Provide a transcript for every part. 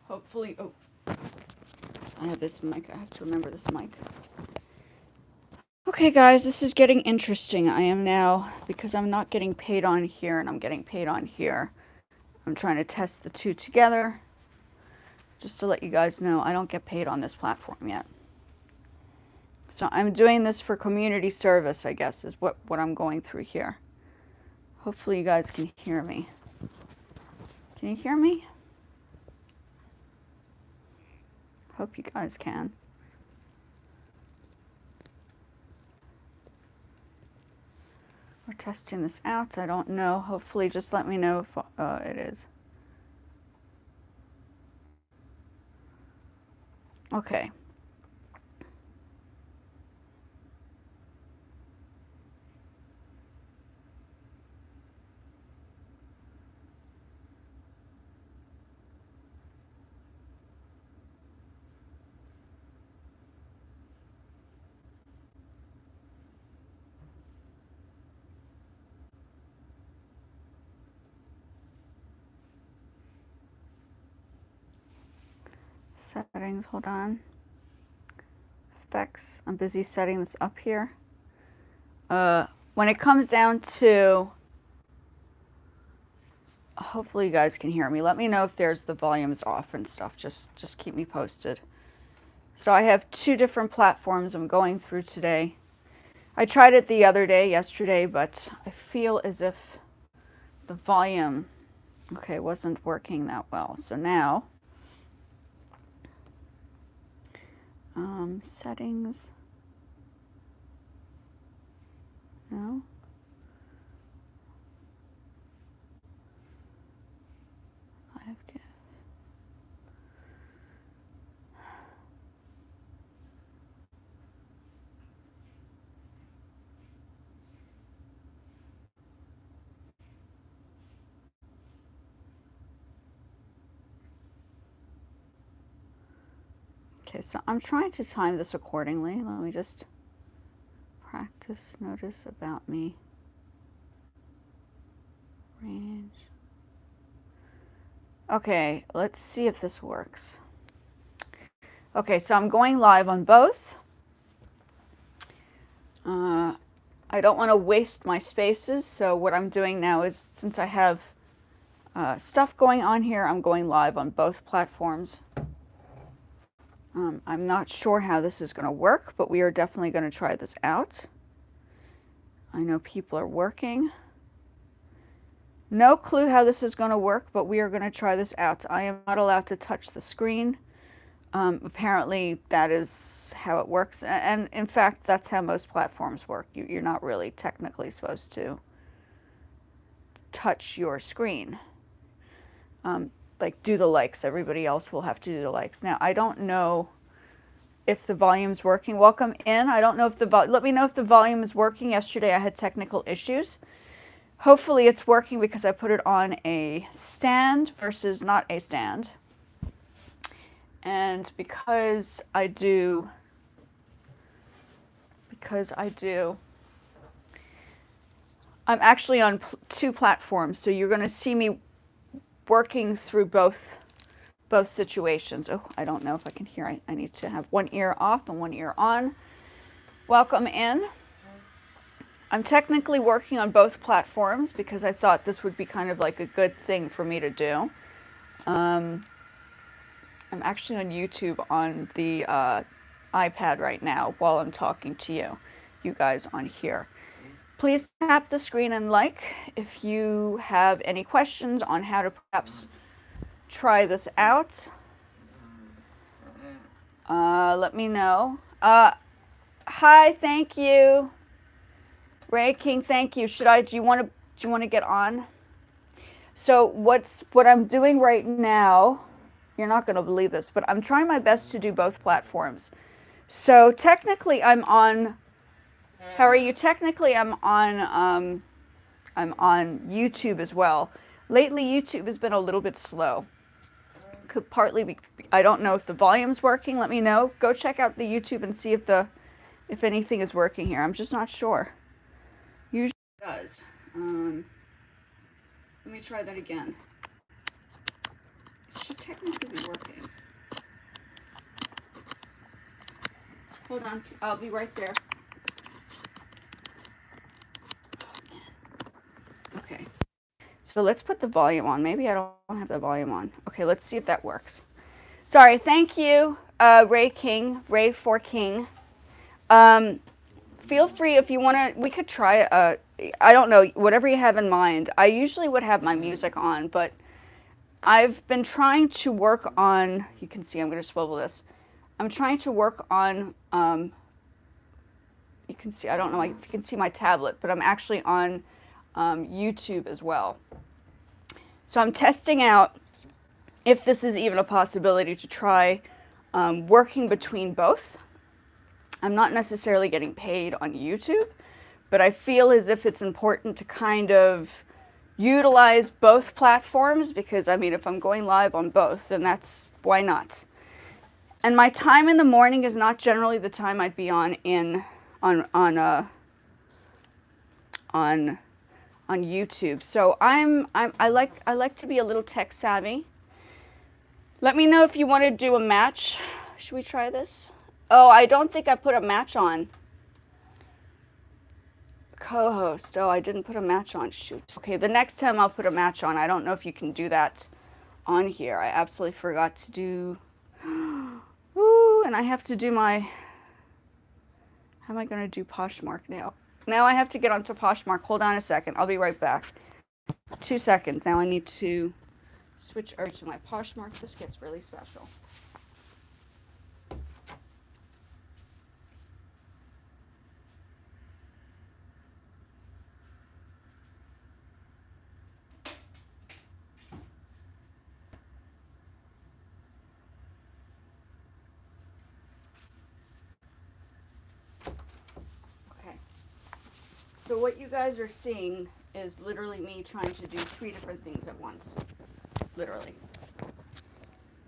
Hopefully, oh, I have this mic. I have to remember this mic. Okay, guys, this is getting interesting. I am now, because I'm not getting paid on here and I'm getting paid on here, I'm trying to test the two together. Just to let you guys know, I don't get paid on this platform yet. So I'm doing this for community service, I guess, is what I'm going through here. Hopefully you guys can hear me. Can you hear me? Hope you guys can. We're testing this out. I don't know. Hopefully just let me know if it is. Okay. Settings, hold on. Effects, I'm busy setting this up here. When it comes down to, hopefully you guys can hear me. Let me know if there's the volumes off and stuff. Just keep me posted. So I have two different platforms I'm going through today. I tried it the other day, yesterday, but I feel as if the volume, okay, wasn't working that well. So now, settings, no. Live GIF. Okay, so I'm trying to time this accordingly. Let me just practice notice about me. Range. Okay, let's see if this works. Okay, so I'm going live on both. I don't want to waste my spaces, so what I'm doing now is, since I have stuff going on here, I'm going live on both platforms. I'm not sure how this is going to work, but we are definitely going to try this out. I know people are working. No clue how this is going to work, but we are going to try this out. I am not allowed to touch the screen. Apparently that is how it works. And in fact, that's how most platforms work. You're not really technically supposed to touch your screen. Like do the likes. Everybody else will have to do the likes. Now, I don't know if the volume's working. Welcome in. I don't know if let me know if the volume is working. Yesterday I had technical issues. Hopefully it's working because I put it on a stand versus not a stand. And because I do, I'm actually on two platforms, so you're going to see me working through both situations. Oh, I don't know if I can hear. I need to have one ear off and one ear on. Welcome in. I'm technically working on both platforms because I thought this would be kind of like a good thing for me to do. I'm actually on YouTube on the iPad right now while I'm talking to you guys on here. Please tap the screen and like if you have any questions on how to perhaps try this out. Let me know. Hi, thank you. Ray King, thank you. Do you want to get on? So what I'm doing right now, you're not going to believe this, but I'm trying my best to do both platforms. So technically I'm on, how are you? Technically I'm on YouTube as well. Lately YouTube has been a little bit slow. Could partly be, I don't know if the volume's working. Let me know. Go check out the YouTube and see if anything is working here. I'm just not sure. Usually it does. Let me try that again. It should technically be working. Hold on, I'll be right there. Okay. So let's put the volume on. Maybe I don't have the volume on. Okay, let's see if that works. Sorry, thank you, Ray King, Ray for King. Feel free if you want to, we could try, I don't know, whatever you have in mind. I usually would have my music on, but I've been trying to work on, you can see I'm going to swivel this. I'm trying to work on, you can see, I don't know if you can see my tablet, but I'm actually on YouTube as well. So I'm testing out if this is even a possibility to try working between both. I'm not necessarily getting paid on YouTube, but I feel as if it's important to kind of utilize both platforms because, I mean, if I'm going live on both, then that's, why not? And my time in the morning is not generally the time I'd be on YouTube. So I like to be a little tech savvy. Let me know if you want to do a match. Should we try this? Oh, I don't think I put a match on. Co-host. Oh, I didn't put a match on. Shoot. Okay, the next time I'll put a match on. I don't know if you can do that on here. I absolutely forgot to do. Ooh, and I have to do my. How am I going to do Poshmark now? Now I have to get onto Poshmark. Hold on a second. I'll be right back. 2 seconds. Now I need to switch over to my Poshmark. This gets really special. So what you guys are seeing is literally me trying to do 3 different things at once. Literally.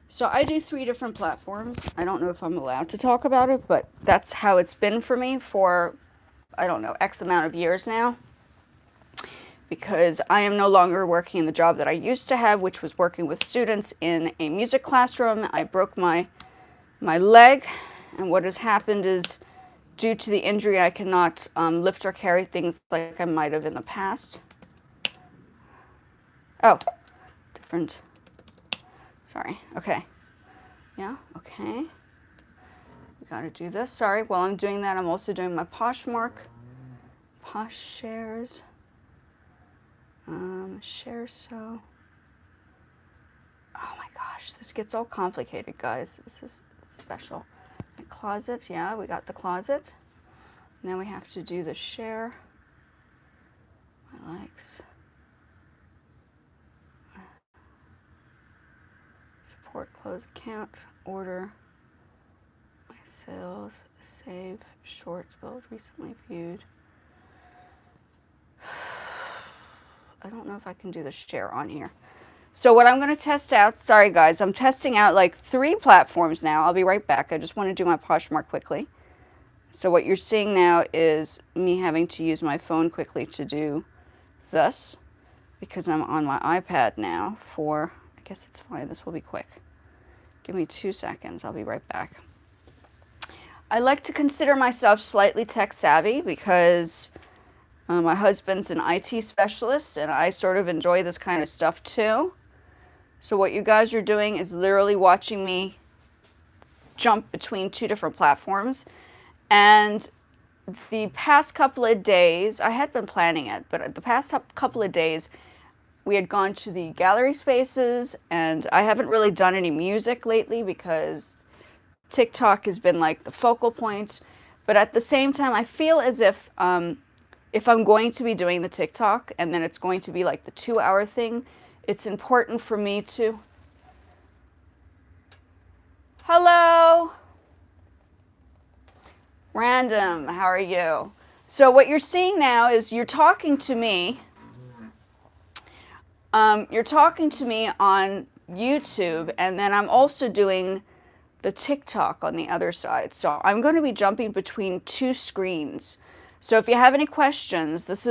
So I do 3 different platforms. I don't know if I'm allowed to talk about it, but that's how it's been for me for, I don't know, X amount of years now. Because I am no longer working in the job that I used to have, which was working with students in a music classroom. I broke my leg, and what has happened is, due to the injury, I cannot lift or carry things like I might have in the past. Oh, different. Sorry. Okay. Yeah, okay. We gotta do this. Sorry, while I'm doing that, I'm also doing my Poshmark. Posh shares. Share so. Oh my gosh, this gets all complicated, guys. This is special. The closet, yeah, we got the closet. Now we have to do the share. My likes. Support close account, order, my sales, save, shorts, build, recently viewed. I don't know if I can do the share on here. So what I'm going to test out, sorry guys, I'm testing out like 3 platforms now. I'll be right back. I just want to do my Poshmark quickly. So what you're seeing now is me having to use my phone quickly to do this because I'm on my iPad now for, I guess it's fine, this will be quick. Give me 2 seconds, I'll be right back. I like to consider myself slightly tech savvy because my husband's an IT specialist and I sort of enjoy this kind of stuff too. So what you guys are doing is literally watching me jump between 2 different platforms. And the past couple of days, I had been planning it, but the past couple of days, we had gone to the gallery spaces, and I haven't really done any music lately because TikTok has been like the focal point. But at the same time, I feel as if I'm going to be doing the TikTok, and then it's going to be like the 2-hour thing, it's important for me to... Hello? Random, how are you? So what you're seeing now is you're talking to me. You're talking to me on YouTube, and then I'm also doing the TikTok on the other side. So I'm going to be jumping between 2 screens. So if you have any questions, this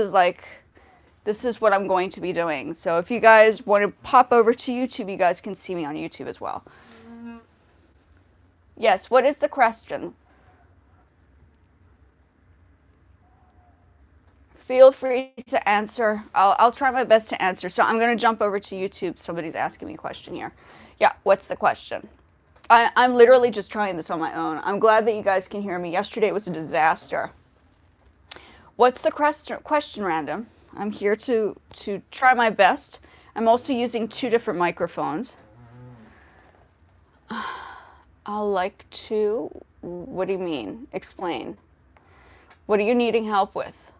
this is what I'm going to be doing. So if you guys want to pop over to YouTube, you guys can see me on YouTube as well. Yes, what is the question? Feel free to answer. I'll try my best to answer. So I'm going to jump over to YouTube. Somebody's asking me a question here. Yeah, what's the question? I'm literally just trying this on my own. I'm glad that you guys can hear me. Yesterday was a disaster. What's the question, Random? I'm here to try my best. I'm also using 2 different microphones. I'll like to... What do you mean? Explain. What are you needing help with?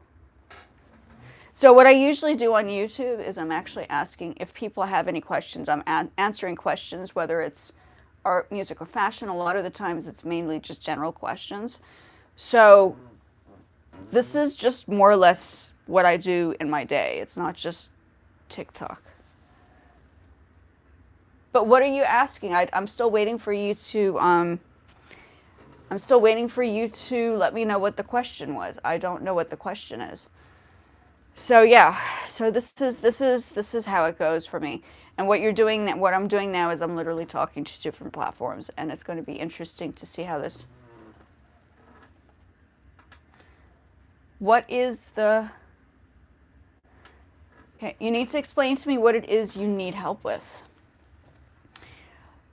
So what I usually do on YouTube is I'm actually asking if people have any questions. I'm answering questions, whether it's art, music, or fashion. A lot of the times it's mainly just general questions. So this is just more or less what I do in my day. It's not just TikTok. But what are you asking? I'm still waiting for you to let me know what the question was. I don't know what the question is. So yeah, so this is how it goes for me. And what I'm doing now is I'm literally talking to different platforms, and it's going to be interesting to see how this. What is the... Okay, you need to explain to me what it is you need help with.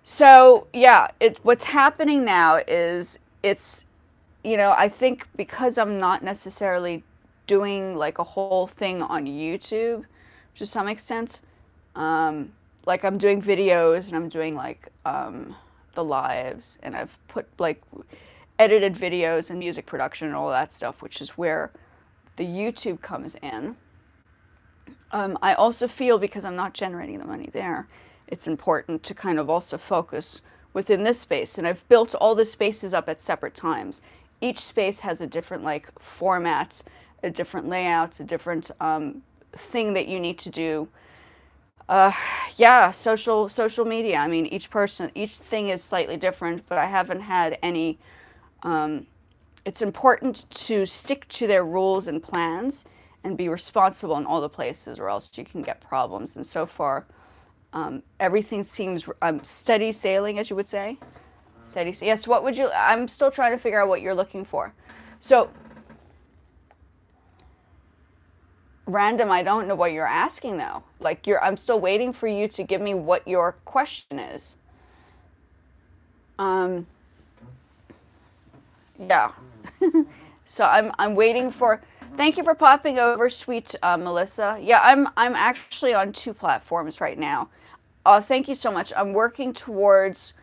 So yeah, what's happening now is I think because I'm not necessarily doing like a whole thing on YouTube to some extent, like I'm doing videos and I'm doing like the lives, and I've put like edited videos and music production and all that stuff, which is where the YouTube comes in. I also feel, because I'm not generating the money there, it's important to kind of also focus within this space. And I've built all the spaces up at separate times. Each space has a different like format, a different layout, a different thing that you need to do. Yeah, social media. I mean, each thing is slightly different, but I haven't had any. It's important to stick to their rules and plans and be responsible in all the places, or else you can get problems. And so far, everything seems steady sailing, as you would say. Steady. Yes. What would you? I'm still trying to figure out what you're looking for. So, Random, I don't know what you're asking though. Like I'm still waiting for you to give me what your question is. Yeah. So I'm waiting for. Thank you for popping over, sweet Melissa. Yeah, I'm actually on 2 platforms right now. Thank you so much. I'm working towards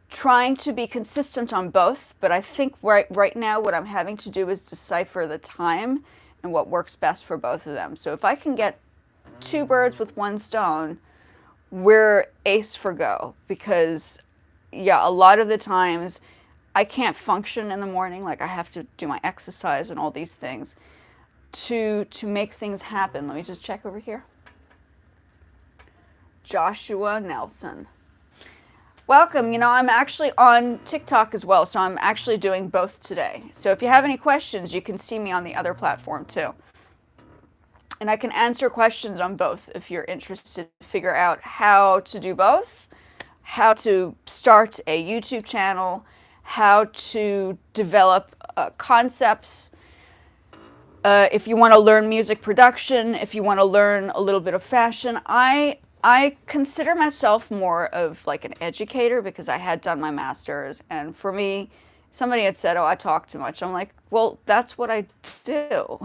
trying to be consistent on both, but I think right now what I'm having to do is decipher the time and what works best for both of them. So if I can get 2 birds with 1 stone, we're ace for go. Because yeah, a lot of the times I can't function in the morning. Like I have to do my exercise and all these things to make things happen. Let me just check over here. Joshua Nelson. Welcome. I'm actually on TikTok as well, so I'm actually doing both today. So if you have any questions, you can see me on the other platform too. And I can answer questions on both if you're interested to figure out how to do both, how to start a YouTube channel, how to develop concepts. If you want to learn music production, if you want to learn a little bit of fashion, I consider myself more of like an educator because I had done my master's, and for me, somebody had said, "Oh, I talk too much." I'm like, well, that's what I do.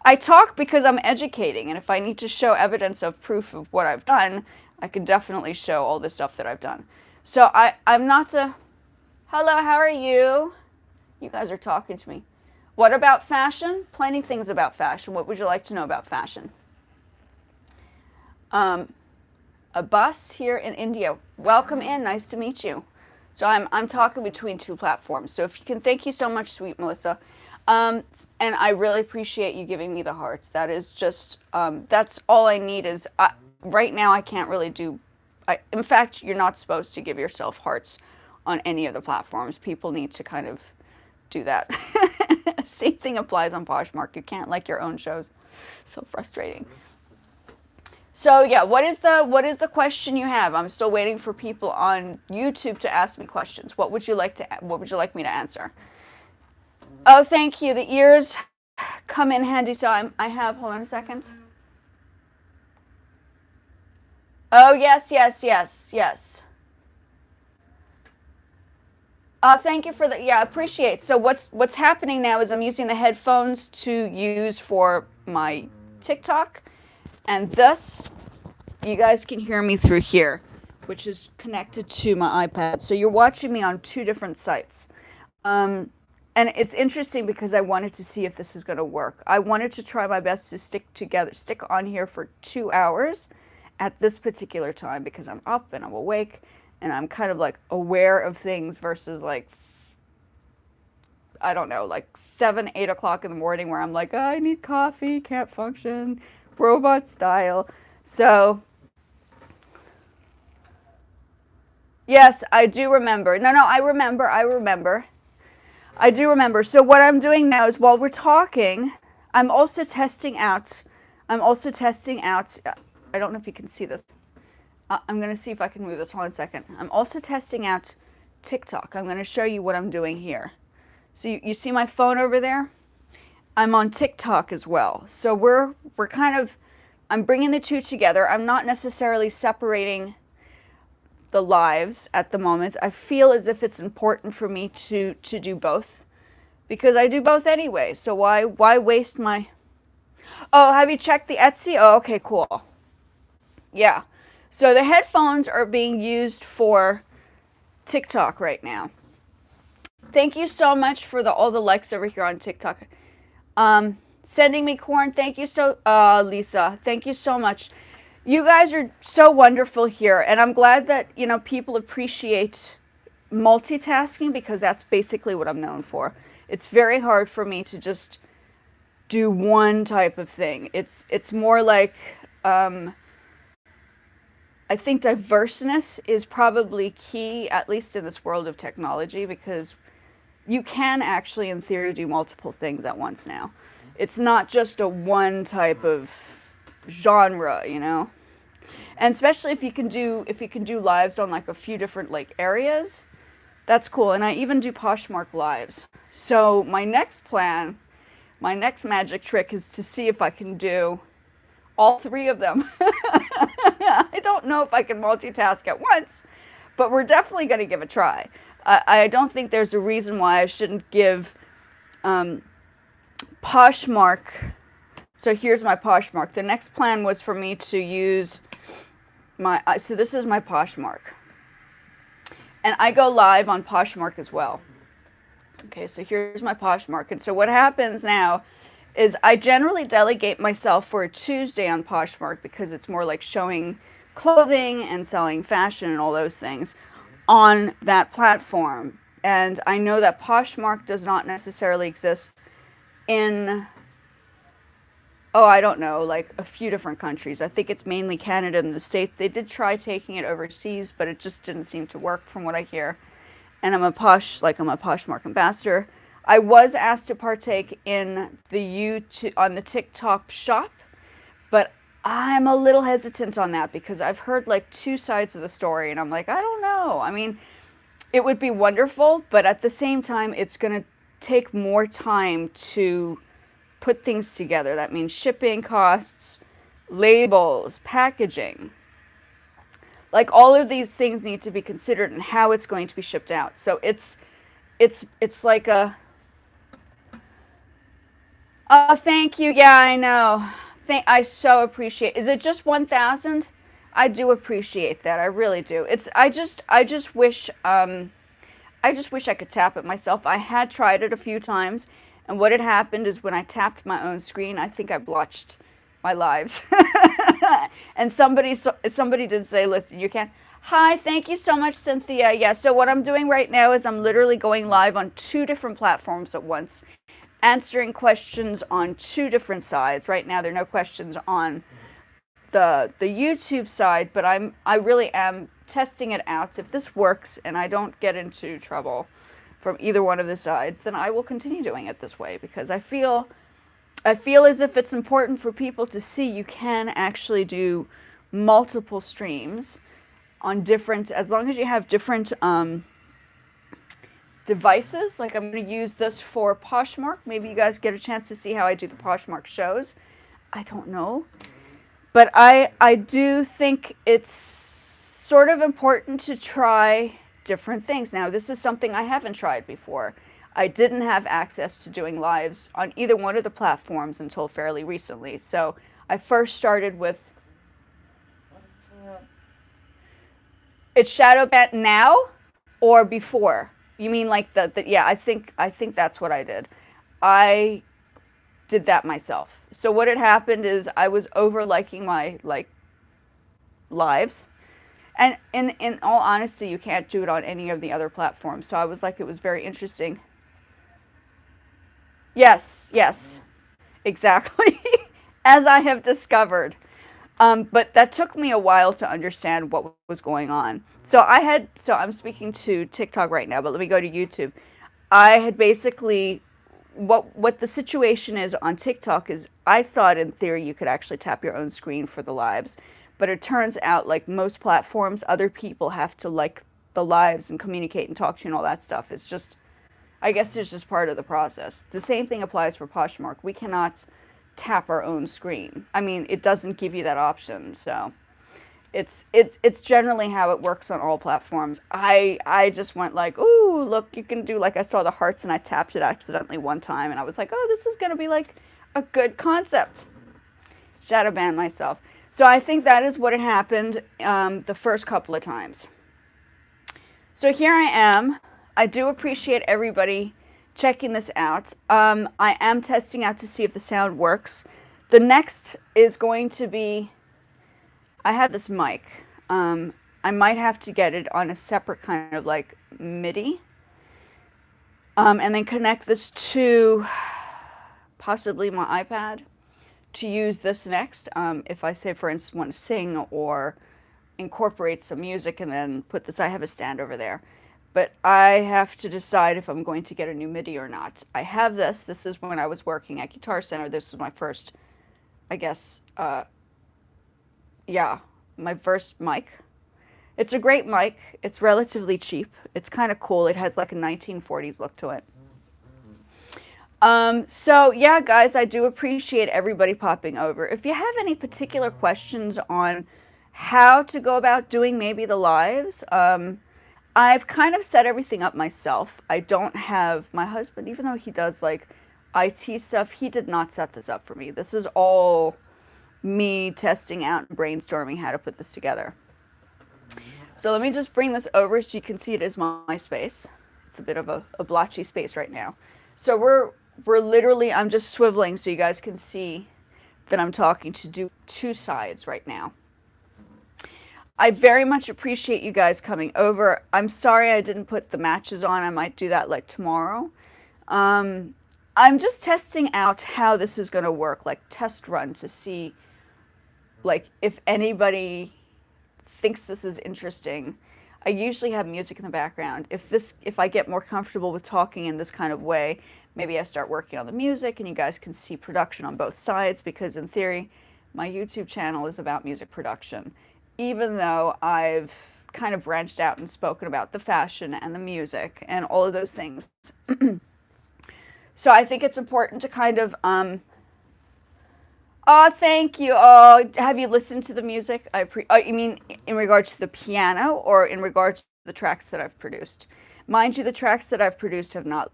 I talk because I'm educating, and if I need to show evidence of proof of what I've done, I can definitely show all the stuff that I've done. So I'm not a... Hello, how are you? You guys are talking to me. What about fashion? Plenty of things about fashion. What would you like to know about fashion? A bus here in India. Welcome in. Nice to meet you. So I'm talking between 2 platforms. So if you can, thank you so much, sweet Melissa. And I really appreciate you giving me the hearts. That is just, that's all I need is, right now I can't really do, in fact, you're not supposed to give yourself hearts on any of the platforms. People need to kind of do that. Same thing applies on Poshmark. You can't like your own shows. So frustrating. So yeah, what is the question you have? I'm still waiting for people on YouTube to ask me questions. What would you like me to answer? Oh, thank you. The ears come in handy. So I have. Hold on a second. Oh yes, yes, yes, yes. Thank you for that. Yeah, appreciate. So what's happening now is I'm using the headphones to use for my TikTok, and thus you guys can hear me through here, which is connected to my iPad. So you're watching me on two different sites. And it's interesting because I wanted to see if this is going to work. I wanted to try my best to stick on here for 2 hours at this particular time because I'm up and I'm awake and I'm kind of like aware of things versus like, I don't know, like 7, 8 o'clock in the morning where I'm like, oh, I need coffee, can't function, robot style. So, yes, I do remember. No, I remember. I do remember. So what I'm doing now is while we're talking, I'm also testing out, I don't know if you can see this. I'm going to see if I can move this. Hold on a second. I'm also testing out TikTok. I'm going to show you what I'm doing here. So you see my phone over there? I'm on TikTok as well. So we're kind of, I'm bringing the two together. I'm not necessarily separating the lives at the moment. I feel as if it's important for me to do both because I do both anyway. So why waste my... Oh, have you checked the Etsy? Oh, okay, cool. Yeah. So the headphones are being used for TikTok right now. Thank you so much for all the likes over here on TikTok. Sending me corn. Thank you so, Lisa. Thank you so much. You guys are so wonderful here, and I'm glad that, you know, people appreciate multitasking because that's basically what I'm known for. It's very hard for me to just do one type of thing. It's more like, I think diverseness is probably key, at least in this world of technology, because you can actually, in theory, do multiple things at once now. It's not just a one type of genre, you know? And especially if you can do lives on like a few different like areas, that's cool. And I even do Poshmark lives. So my next magic trick is to see if I can do all three of them. I don't know if I can multitask at once, but we're definitely going to give it a try. I don't think there's a reason why I shouldn't give Poshmark. So here's my Poshmark. The next plan was for me to use so this is my Poshmark. And I go live on Poshmark as well. Okay, so here's my Poshmark. And so what happens now is I generally delegate myself for a Tuesday on Poshmark because it's more like showing clothing and selling fashion and all those things on that platform. And I know that Poshmark does not necessarily exist in, I don't know, like a few different countries. I think it's mainly Canada and the States. They did try taking it overseas, but it just didn't seem to work from what I hear. And I'm a Poshmark ambassador. I was asked to partake in on the TikTok shop, but I'm a little hesitant on that because I've heard like two sides of the story and I'm like, I don't know. I mean, it would be wonderful, but at the same time, it's going to take more time to put things together. That means shipping costs, labels, packaging. Like all of these things need to be considered and how it's going to be shipped out. So it's like a... Oh, thank you. Yeah, I know. I so appreciate. Is it just 1,000? I do appreciate that. I really do. I just wish I could tap it myself. I had tried it a few times, and what had happened is when I tapped my own screen, I think I blotched my lives. And somebody did say, "Listen, you can't." Hi, thank you so much, Cynthia. Yeah, so what I'm doing right now is I'm literally going live on 2 different platforms at once, answering questions on 2 different sides. Right now, there are no questions on the YouTube side, but I really am testing it out. If this works and I don't get into trouble from either one of the sides, then I will continue doing it this way because I feel I feel as if it's important for people to see you can actually do multiple streams on different, as long as you have different devices. Like I'm going to use this for Poshmark. Maybe you guys get a chance to see how I do the Poshmark shows. I don't know. But I do think it's sort of important to try different things. Now, this is something I haven't tried before. I didn't have access to doing lives on either one of the platforms until fairly recently. So I first started with, it's shadow banned now or before? You mean like yeah, I think that's what I did. I did that myself. So what had happened is I was over liking my lives. And in all honesty, you can't do it on any of the other platforms. So I was like, it was very interesting. Yes, exactly. As I have discovered. But that took me a while to understand what was going on. So I'm speaking to TikTok right now, but let me go to YouTube. I had basically, what the situation is on TikTok is, I thought in theory you could actually tap your own screen for the lives. But it turns out, like most platforms, other people have to like the lives and communicate and talk to you and all that stuff. It's just, I guess it's just part of the process. The same thing applies for Poshmark. We cannot tap our own screen. I mean, it doesn't give you that option. So it's generally how it works on all platforms. I just went like, ooh, look, you can do, like, I saw the hearts and I tapped it accidentally one time and I was like, oh, this is going to be like a good concept. Shadow ban myself. So I think that is what had happened the first couple of times. So here I am. I do appreciate everybody checking this out. I am testing out to see if the sound works. The next is going to be, I have this mic. I might have to get it on a separate kind of like MIDI. And then connect this to possibly my iPad to use this next. If I say, for instance, want to sing or incorporate some music and then put this, I have a stand over there. But I have to decide if I'm going to get a new MIDI or not. I have this. This is when I was working at Guitar Center. This was my first, I guess, yeah, my first mic. It's a great mic. It's relatively cheap. It's kind of cool. It has like a 1940s look to it. So yeah, guys, I do appreciate everybody popping over. If you have any particular questions on how to go about doing maybe the lives, I've kind of set everything up myself. I don't have my husband, even though he does like IT stuff, he did not set this up for me. This is all me testing out and brainstorming how to put this together. So let me just bring this over so you can see it is my space. It's a bit of a blotchy space right now. So we're literally, I'm just swiveling so you guys can see that I'm talking to do two sides right now. I very much appreciate you guys coming over. I'm sorry I didn't put the matches on. I might do that like tomorrow. I'm just testing out how this is going to work, like test run to see like if anybody thinks this is interesting. I usually have music in the background. If I get more comfortable with talking in this kind of way, maybe I start working on the music and you guys can see production on both sides, because in theory, my YouTube channel is about music production. Even though I've kind of branched out and spoken about the fashion and the music and all of those things. So I think it's important to kind of, oh, thank you. Oh, have you listened to the music? You mean in regards to the piano or in regards to the tracks that I've produced? Mind you, the tracks that I've produced have not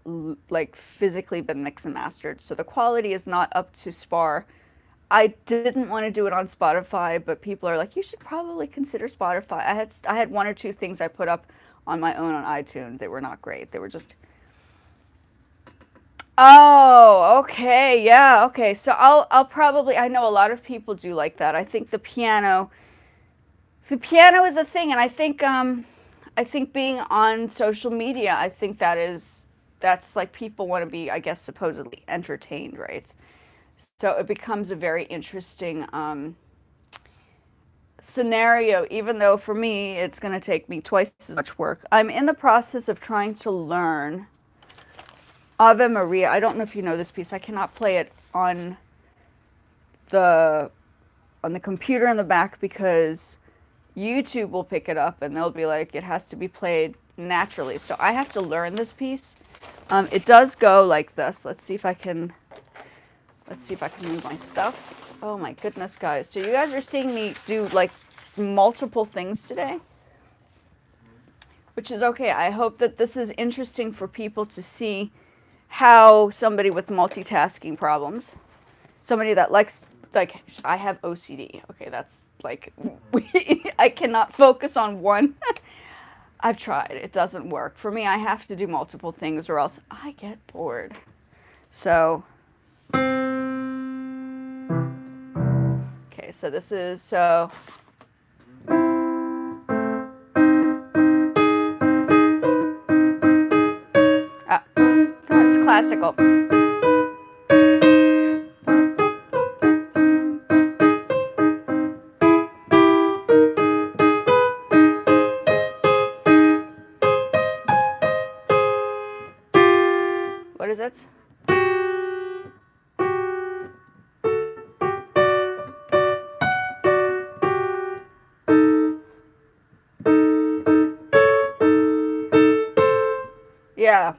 like physically been mixed and mastered. So the quality is not up to par. I didn't want to do it on Spotify, but people are like, you should probably consider Spotify. I had one or two things I put up on my own on iTunes. They were not great. They were just... Oh, okay. Yeah, okay. So I'll probably... I know a lot of people do like that. I think the piano is a thing, and I think being on social media, I think that's like people want to be, I guess, supposedly entertained, right? So it becomes a very interesting scenario, even though for me, it's going to take me twice as much work. I'm in the process of trying to learn Ave Maria. I don't know if you know this piece. I cannot play it on the computer in the back because YouTube will pick it up and they'll be like, it has to be played naturally. So I have to learn this piece. It does go like this. Let's see if I can move my stuff. Oh my goodness, guys. So you guys are seeing me do like multiple things today, which is okay. I hope that this is interesting for people to see how somebody with multitasking problems, somebody that likes, like, I have OCD. Okay, that's like, I cannot focus on one. I've tried. It doesn't work. For me, I have to do multiple things or else I get bored. So, okay, so this is, so. No, it's classical. What is it? Yeah,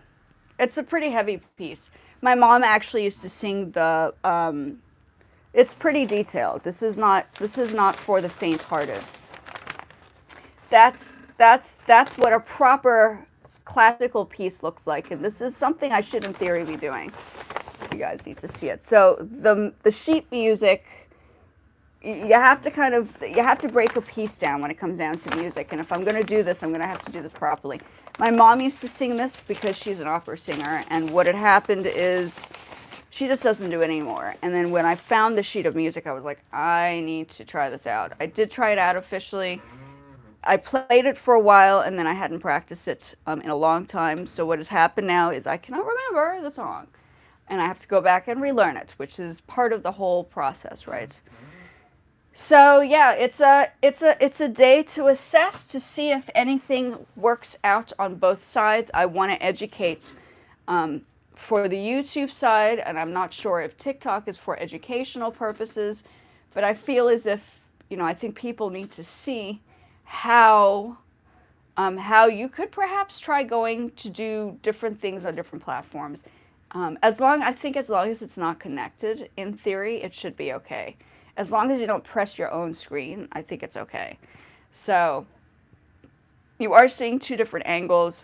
it's a pretty heavy piece. My mom actually used to sing the, it's pretty detailed. This is not for the faint-hearted. That's what a proper classical piece looks like, and this is something I should in theory be doing. You guys need to see it. So the sheet music, you have to break a piece down when it comes down to music, and if I'm going to do this, I'm going to have to do this properly. My mom used to sing this because she's an opera singer, and what had happened is she just doesn't do it anymore. And then when I found the sheet of music, I was like, I need to try this out. I did try it out officially. I played it for a while, and then I hadn't practiced it in a long time. So what has happened now is I cannot remember the song, and I have to go back and relearn it, which is part of the whole process, right? So yeah, it's a day to assess to see if anything works out on both sides. I want to educate for the YouTube side, and I'm not sure if TikTok is for educational purposes, but I feel as if, I think people need to see how you could perhaps try going to do different things on different platforms. As long as it's not connected, in theory, it should be okay. As long as you don't press your own screen, I think it's okay. So, you are seeing two different angles.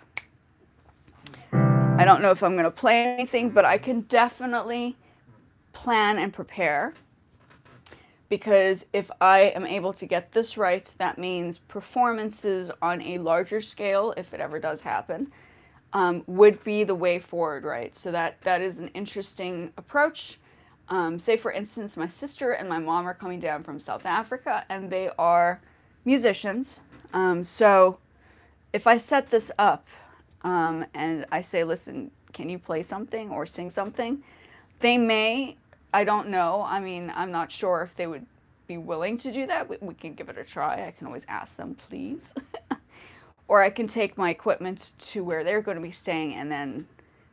I don't know if I'm going to play anything, but I can definitely plan and prepare. Because if I am able to get this right, that means performances on a larger scale, if it ever does happen, would be the way forward, right? So that is an interesting approach. Say, for instance, my sister and my mom are coming down from South Africa, and they are musicians. So if I set this up and I say, listen, can you play something or sing something? They may, I don't know. I mean, I'm not sure if they would be willing to do that. We can give it a try. I can always ask them, please. Or I can take my equipment to where they're going to be staying, and then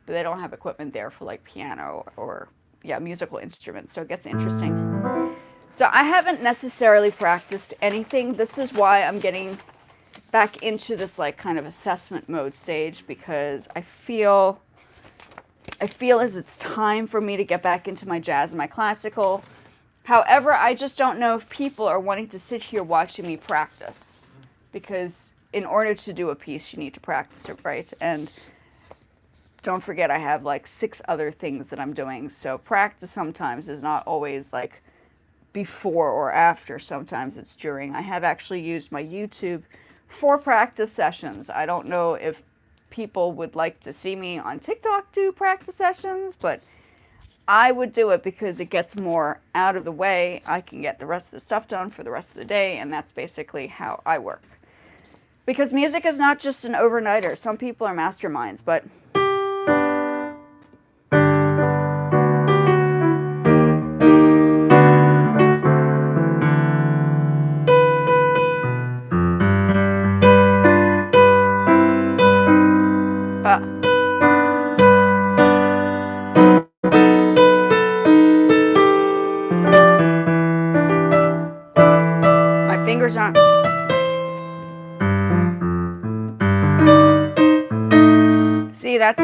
but they don't have equipment there for like piano or musical instruments, so it gets interesting. So I haven't necessarily practiced anything. This is why I'm getting back into this like kind of assessment mode stage, because I feel as it's time for me to get back into my jazz and my classical. However, I just don't know if people are wanting to sit here watching me practice, because in order to do a piece, you need to practice it, right? And don't forget, I have like 6 other things that I'm doing. So practice sometimes is not always like before or after. Sometimes it's during. I have actually used my YouTube for practice sessions. I don't know if people would like to see me on TikTok do practice sessions, but I would do it because it gets more out of the way. I can get the rest of the stuff done for the rest of the day, and that's basically how I work. Because music is not just an overnighter. Some people are masterminds, but me, that's...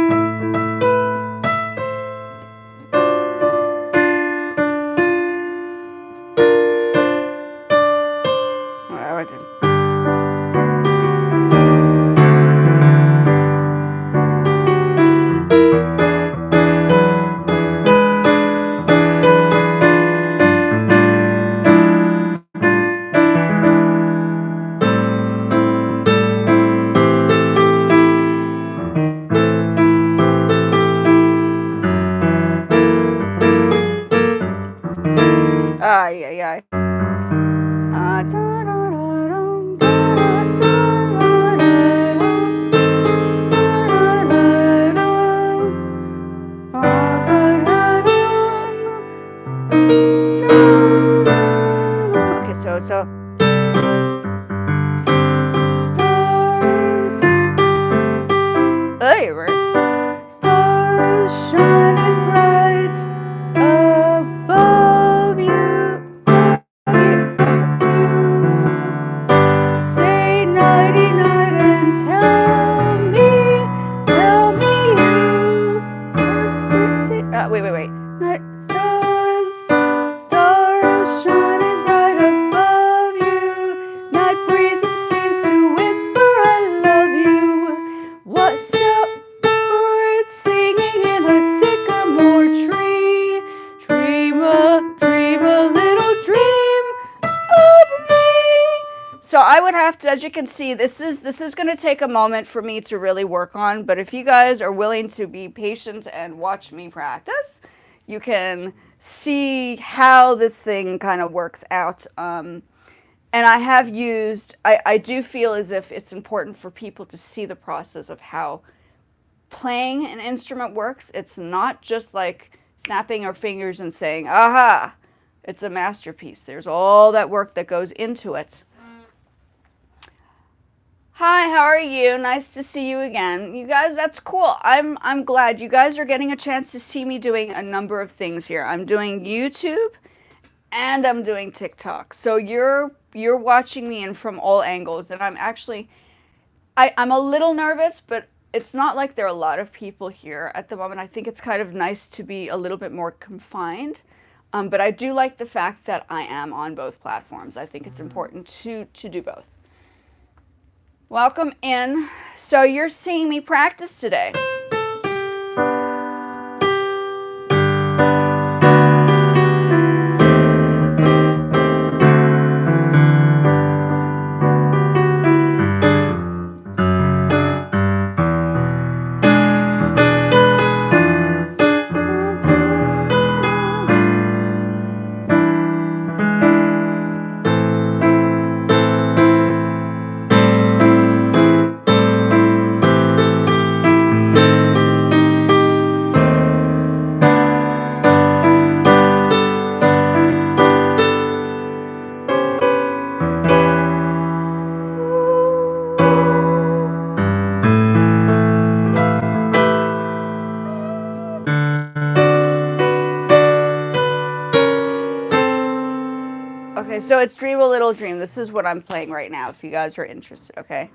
Ay, ay, ay. Okay, so stars. Hey, stars shining bright above you. Say nighty night and tell me you. Wait. Stars shining bright above you. Night breeze it seems to whisper I love you. What's up? Birds singing in a sycamore tree. Dream a little dream of me. So I would have to, as you can see, this is going to take a moment for me to really work on, but if you guys are willing to be patient and watch me practice, you can see how this thing kind of works out. And I have used, I do feel as if it's important for people to see the process of how playing an instrument works. It's not just like snapping our fingers and saying, aha, it's a masterpiece. There's all that work that goes into it. Hi, how are you? Nice to see you again. You guys, that's cool. I'm glad you guys are getting a chance to see me doing a number of things here. I'm doing YouTube and I'm doing TikTok. So you're watching me in from all angles, and I'm actually I'm a little nervous, but it's not like there are a lot of people here at the moment. I think it's kind of nice to be a little bit more confined. But I do like the fact that I am on both platforms. I think it's important to do both. Welcome in. So you're seeing me practice today. Okay, so it's Dream a Little Dream. This is what I'm playing right now, if you guys are interested, okay?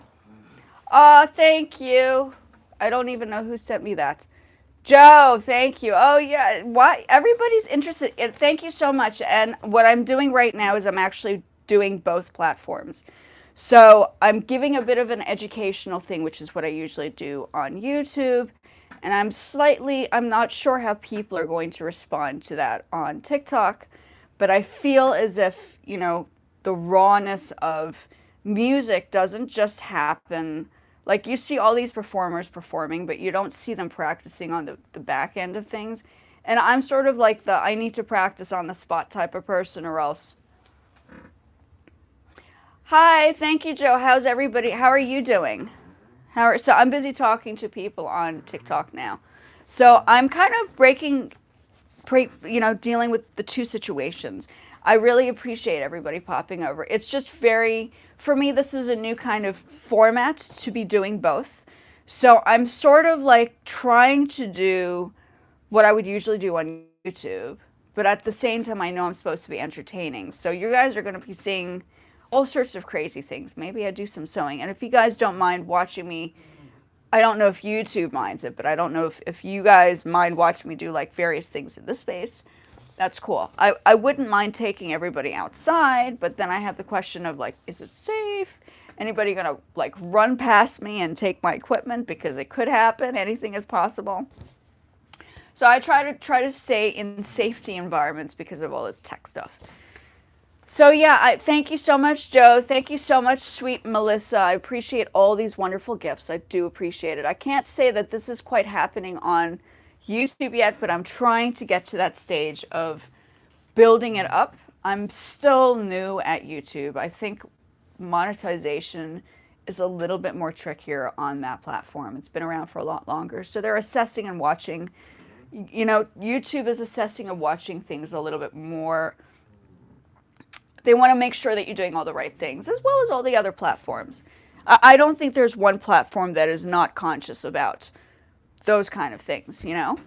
Thank you. I don't even know who sent me that. Joe, thank you. Oh, yeah. Why? Everybody's interested. Thank you so much. And what I'm doing right now is I'm actually doing both platforms. So I'm giving a bit of an educational thing, which is what I usually do on YouTube. And I'm not sure how people are going to respond to that on TikTok. But I feel as if, you know, the rawness of music doesn't just happen. Like, you see all these performers performing, but you don't see them practicing on the back end of things. And I'm sort of like the I need to practice on the spot type of person, or else. Hi, thank you, Joe. How's everybody? How are you doing? So I'm busy talking to people on TikTok now. So I'm kind of dealing with the two situations. I really appreciate everybody popping over. It's just for me, this is a new kind of format to be doing both. So I'm sort of like trying to do what I would usually do on YouTube, but at the same time, I know I'm supposed to be entertaining. So you guys are going to be seeing all sorts of crazy things. Maybe I do some sewing. And if you guys don't mind watching me I don't know if YouTube minds it, but I don't know if you guys mind watching me do like various things in this space. That's cool. I wouldn't mind taking everybody outside, but then I have the question of like, is it safe? Anybody gonna like run past me and take my equipment? Because it could happen. Anything is possible. So I try to stay in safety environments because of all this tech stuff. So yeah, thank you so much, Joe. Thank you so much, sweet Melissa. I appreciate all these wonderful gifts. I do appreciate it. I can't say that this is quite happening on YouTube yet, but I'm trying to get to that stage of building it up. I'm still new at YouTube. I think monetization is a little bit more trickier on that platform. It's been around for a lot longer. So they're assessing and watching, you know, YouTube is assessing and watching things a little bit more. They want to make sure that you're doing all the right things, as well as all the other platforms. I don't think there's one platform that is not conscious about those kind of things, you know?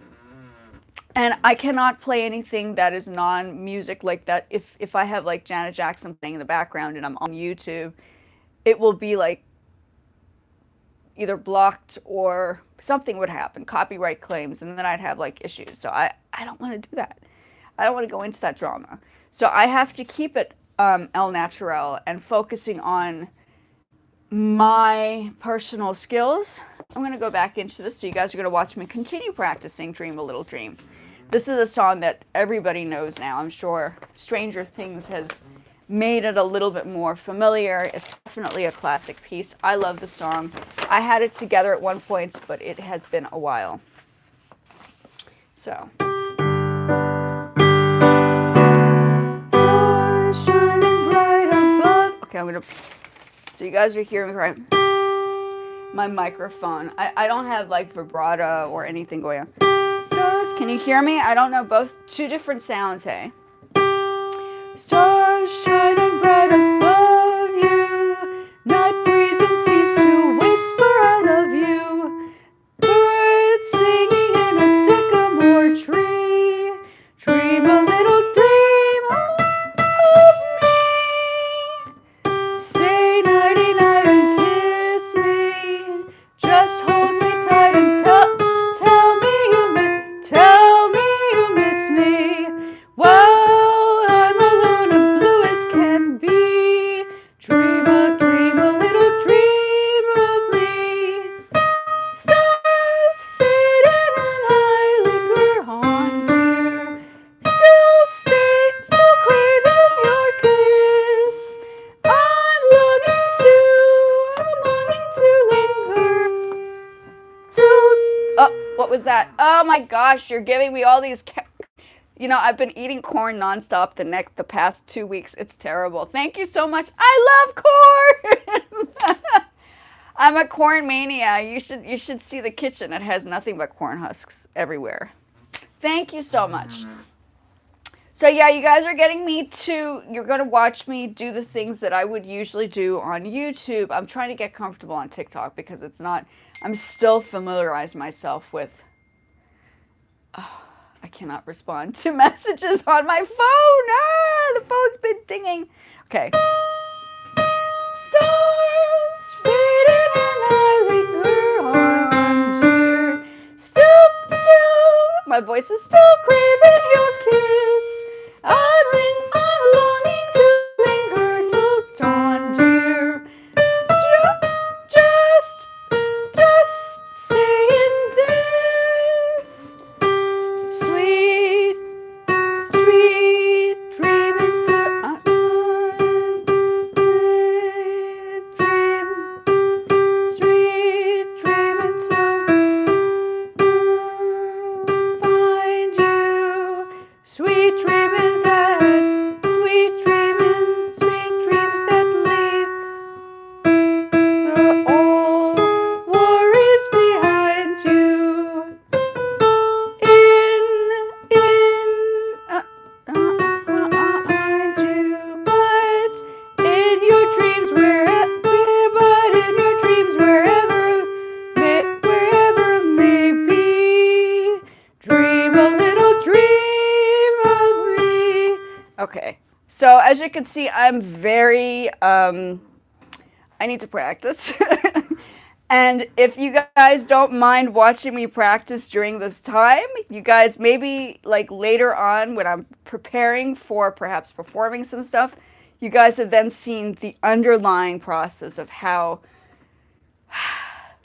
And I cannot play anything that is non-music like that. If I have like Janet Jackson playing in the background and I'm on YouTube, it will be like either blocked or something would happen, copyright claims, and then I'd have like issues. So I don't want to do that. I don't want to go into that drama. So I have to keep it el natural and focusing on my personal skills. I'm going to go back into this, so you guys are going to watch me continue practicing Dream a Little Dream. This is a song that everybody knows now. I'm sure Stranger Things has made it a little bit more familiar. It's definitely a classic piece. I love the song. I had it together at one point, but it has been a while. So. Okay, I'm gonna, so you guys are hearing right, my microphone. I don't have like vibrato or anything going on. Stars, can you hear me? I don't know, both, two different sounds, hey? Stars shining bright above you, night breeze and seems to whisper I love you. Birds singing in a sycamore tree, dream a little dream of me. Say nighty night and kiss me, just hold me tight and tell me you miss me. Well, I'm alone and blue as can be. Dream a little dream of me. Stars fading and I linger on, dear. Still craving your kiss. I'm longing to linger. Oh, what was that? Oh my gosh, you're giving me all these. You know, I've been eating corn nonstop the past 2 weeks. It's terrible. Thank you so much. I love corn. I'm a corn mania. You should see the kitchen. It has nothing but corn husks everywhere. Thank you so much. So yeah, you guys are getting me to, you're going to watch me do the things that I would usually do on YouTube. I'm trying to get comfortable on TikTok because it's not, I'm still familiarizing myself with, I cannot respond to messages on my phone. Ah, the phone's been dinging. Okay. Stars fading and I linger on, dear. Still, my voice is still craving your kiss. I'm longing to linger till dawn, dear. Just saying this. Sweet dreaming till sweet dreaming till find you. Sweet dreaming sweet dreams that leave the old worries behind you. But in your dreams, wherever it may be, dream a little dream of me. Okay, so as you can see, I'm very, I need to practice. And if you guys don't mind watching me practice during this time, you guys maybe like later on when I'm preparing for perhaps performing some stuff, you guys have then seen the underlying process of how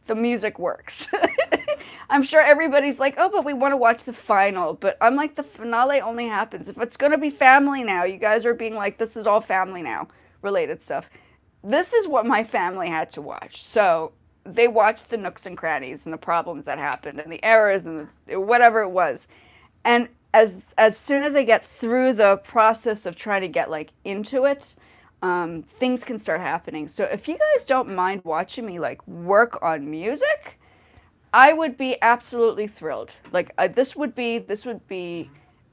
the music works. I'm sure everybody's like, oh, but we want to watch the final. But I'm like, the finale only happens if it's going to be family now. You guys are being like, this is all family now related stuff. This is what my family had to watch. So they watched the nooks and crannies and the problems that happened and the errors and whatever it was. And as soon as I get through the process of trying to get like into it, things can start happening. So if you guys don't mind watching me like work on music, I would be absolutely thrilled. Like this would be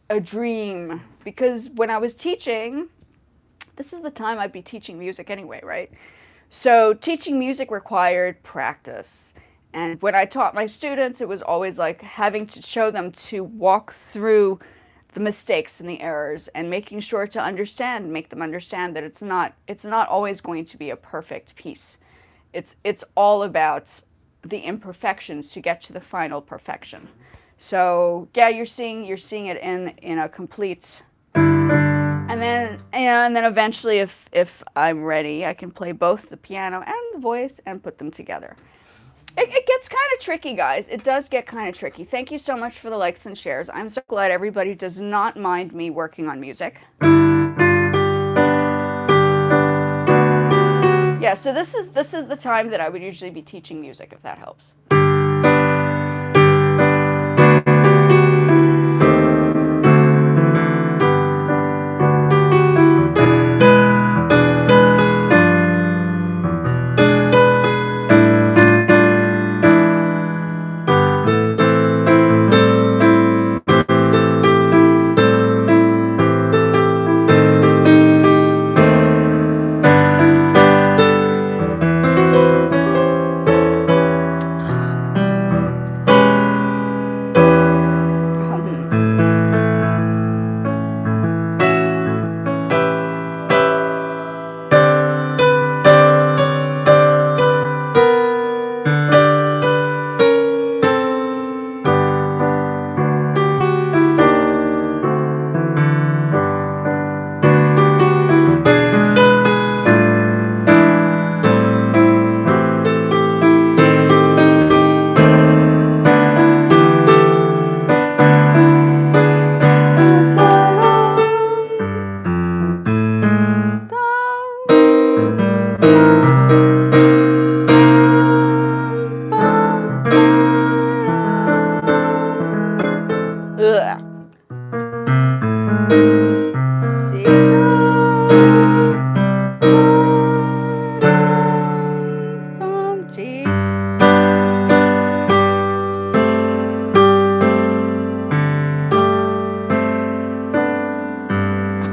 a dream, because when I was teaching, this is the time I'd be teaching music anyway, right? So teaching music required practice. And when I taught my students, it was always like having to show them to walk through the mistakes and the errors and making sure to make them understand that it's not always going to be a perfect piece. It's all about the imperfections to get to the final perfection. So yeah, you're seeing it in a complete. And then eventually, if I'm ready, I can play both the piano and the voice and put them together. It gets kind of tricky, guys. It does get kind of tricky. Thank you so much for the likes and shares. I'm so glad everybody does not mind me working on music. Yeah, so this is the time that I would usually be teaching music, if that helps.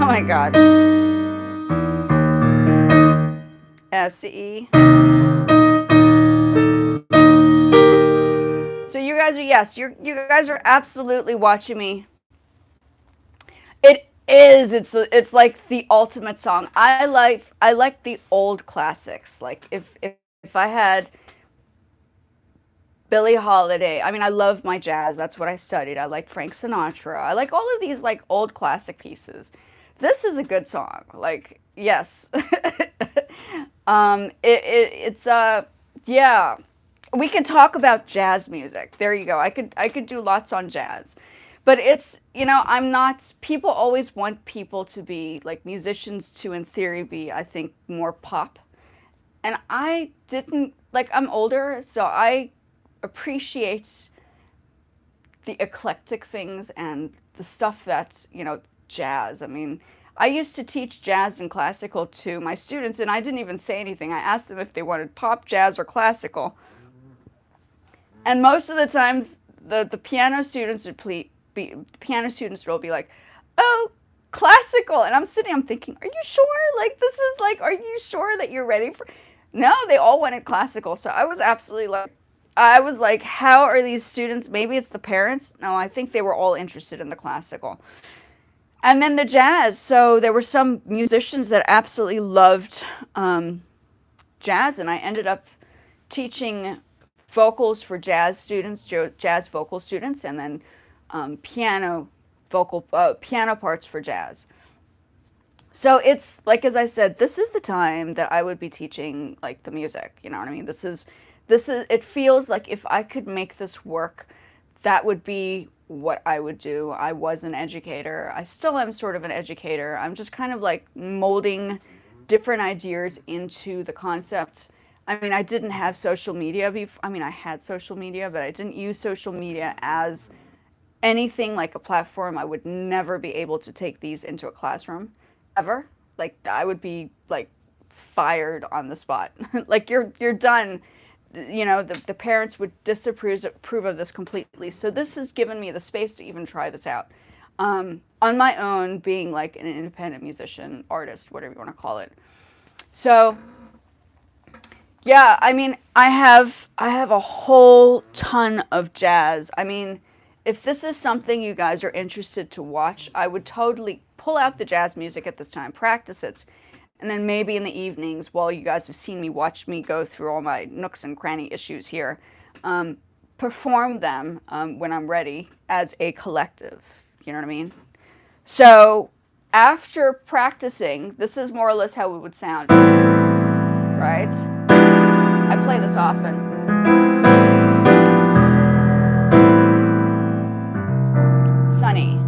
Oh my God. C. So you guys are, yes, you guys are absolutely watching me. It is. It's like the ultimate song. I like the old classics. Like if I had Billie Holiday. I mean, I love my jazz. That's what I studied. I like Frank Sinatra. I like all of these like old classic pieces. This is a good song. Like, yes. It's yeah. We could talk about jazz music. There you go. I could do lots on jazz. But it's, I'm not, people always want people to be like musicians to, in theory, be, I think, more pop. And I didn't, like, I'm older, so I appreciate the eclectic things and the stuff that's, jazz. I mean, I used to teach jazz and classical to my students, and I didn't even say anything. I asked them if they wanted pop, jazz, or classical. And most of the times, the piano students would will be like, oh, classical. And I'm thinking, are you sure? Like, this is like, are you sure that you're ready for? No, they all wanted classical. So I was absolutely like, how are these students? Maybe it's the parents. No, I think they were all interested in the classical. And then the jazz. So there were some musicians that absolutely loved jazz. And I ended up teaching vocals for jazz students, jazz vocal students, and then piano parts for jazz. So it's like, as I said, this is the time that I would be teaching like the music. You know what I mean? This is. It feels like if I could make this work, that would be what I would do. I was an educator. I still am sort of an educator. I'm just kind of like molding different ideas into the concept. I mean, I didn't have social media before. I mean, I had social media, but I didn't use social media as anything like a platform. I would never be able to take these into a classroom ever. Like I would be like fired on the spot. Like you're done. You know, the parents would disapprove of this completely. So this has given me the space to even try this out on my own, being like an independent musician, artist, whatever you want to call it. So yeah, I mean, I have a whole ton of jazz. I mean, if this is something you guys are interested to watch, I would totally pull out the jazz music at this time, practice it, and then maybe in the evenings, while you guys have seen me, watch me go through all my nooks and cranny issues here, perform them when I'm ready as a collective. You know what I mean? So after practicing, this is more or less how it would sound, right? I play this often. Sunny.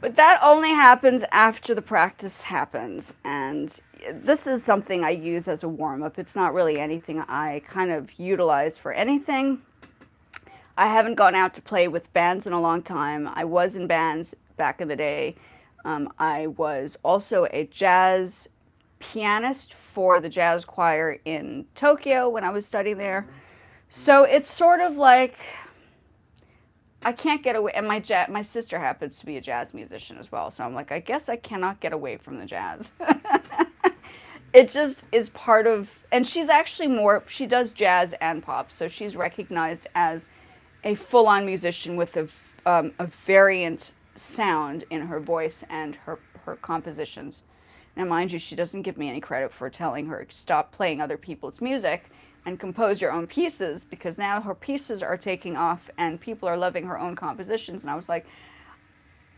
But that only happens after the practice happens. And this is something I use as a warm up. It's not really anything I kind of utilize for anything. I haven't gone out to play with bands in a long time. I was in bands back in the day. I was also a jazz pianist for the jazz choir in Tokyo when I was studying there. So it's sort of like I can't get away. And my sister happens to be a jazz musician as well. So I'm like, I guess I cannot get away from the jazz. It just is part of, and she's actually she does jazz and pop. So she's recognized as a full-on musician with a variant sound in her voice and her compositions. Now, mind you, she doesn't give me any credit for telling her stop playing other people's music and compose your own pieces, because now her pieces are taking off and people are loving her own compositions. And I was like,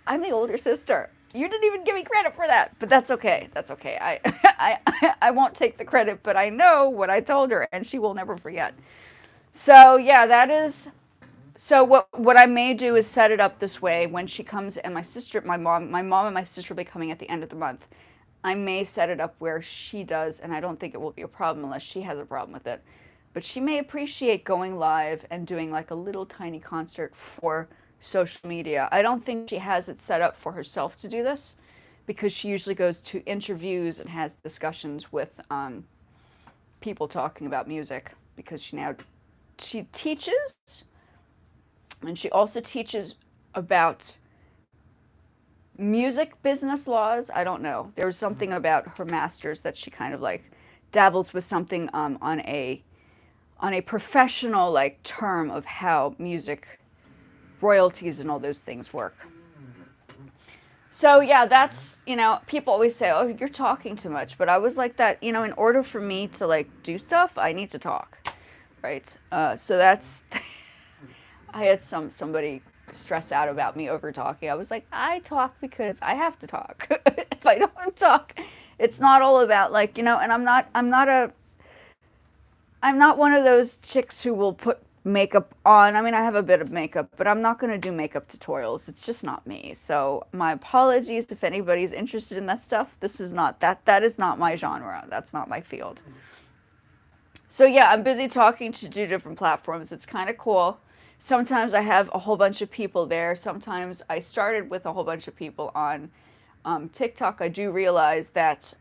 I'm the older sister. You didn't even give me credit for that. But that's okay. That's okay. I won't take the credit, but I know what I told her and she will never forget. So yeah, that is. So what I may do is set it up this way when she comes, and my mom and my sister will be coming at the end of the month. I may set it up where she does, and I don't think it will be a problem unless she has a problem with it. But she may appreciate going live and doing like a little tiny concert for social media. I don't think she has it set up for herself to do this, because she usually goes to interviews and has discussions with people talking about music, because she teaches, and she also teaches about music business laws. I don't know. There was something about her master's that she kind of like dabbles with something on a professional like term of how music royalties and all those things work. So yeah, that's, people always say, oh, you're talking too much. But I was like that, in order for me to like do stuff, I need to talk. Right. So that's, I had somebody stress out about me over talking. I was like, I talk because I have to talk. If I don't talk, it's not all about like, and I'm not one of those chicks who will makeup on. I mean, I have a bit of makeup, but I'm not going to do makeup tutorials. It's just not me. So my apologies if anybody's interested in that stuff. This is not that is not my genre. That's not my field. So yeah, I'm busy talking to 2 different platforms. It's kind of cool. Sometimes I have a whole bunch of people there. Sometimes I started with a whole bunch of people on TikTok. I do realize that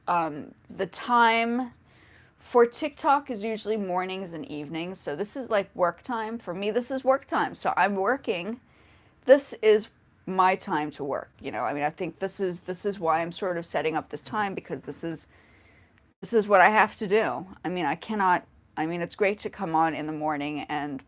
the time for TikTok is usually mornings and evenings. So this is like work time. For me, this is work time. So I'm working. This is my time to work. You know, I mean, I think this is why I'm sort of setting up this time, because this is what I have to do. I mean, it's great to come on in the morning and,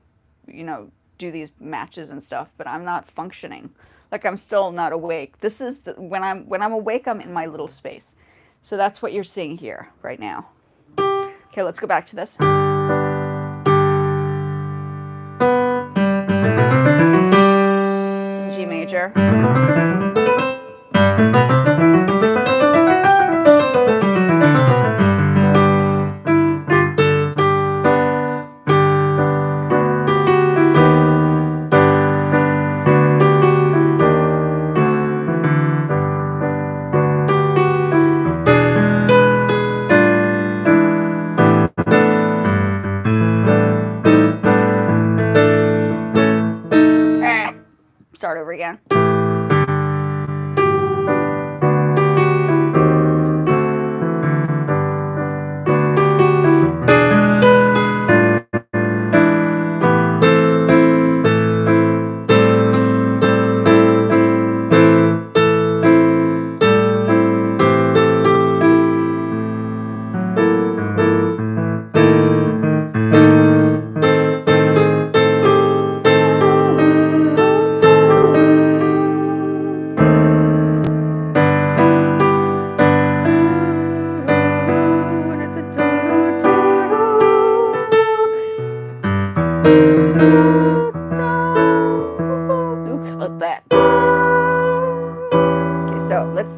you know, do these matches and stuff, but I'm not functioning. Like, I'm still not awake. This is when I'm awake, I'm in my little space. So that's what you're seeing here right now. Okay, let's go back to this. It's in G major. Start over again.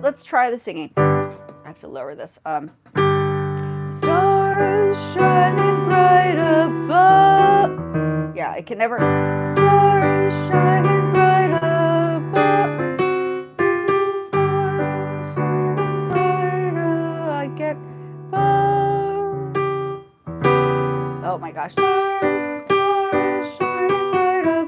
Let's try the singing. I have to lower this. Stars shining bright above. Yeah, I can never. Stars shining bright above. Stars shining bright. I get. Oh my gosh. Stars shining bright above.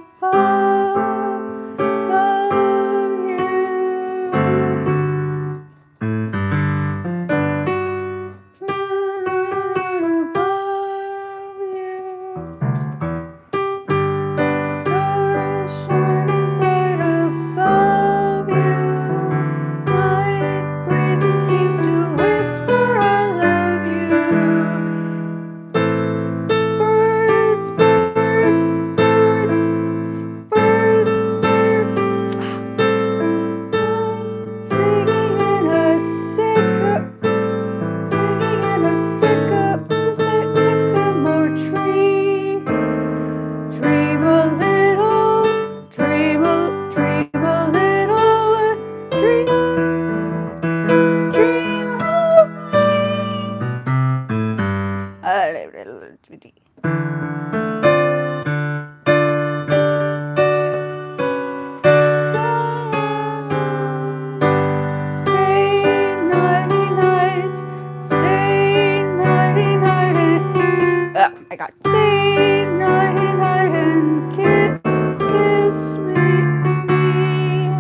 I got say nighty night and kiss me.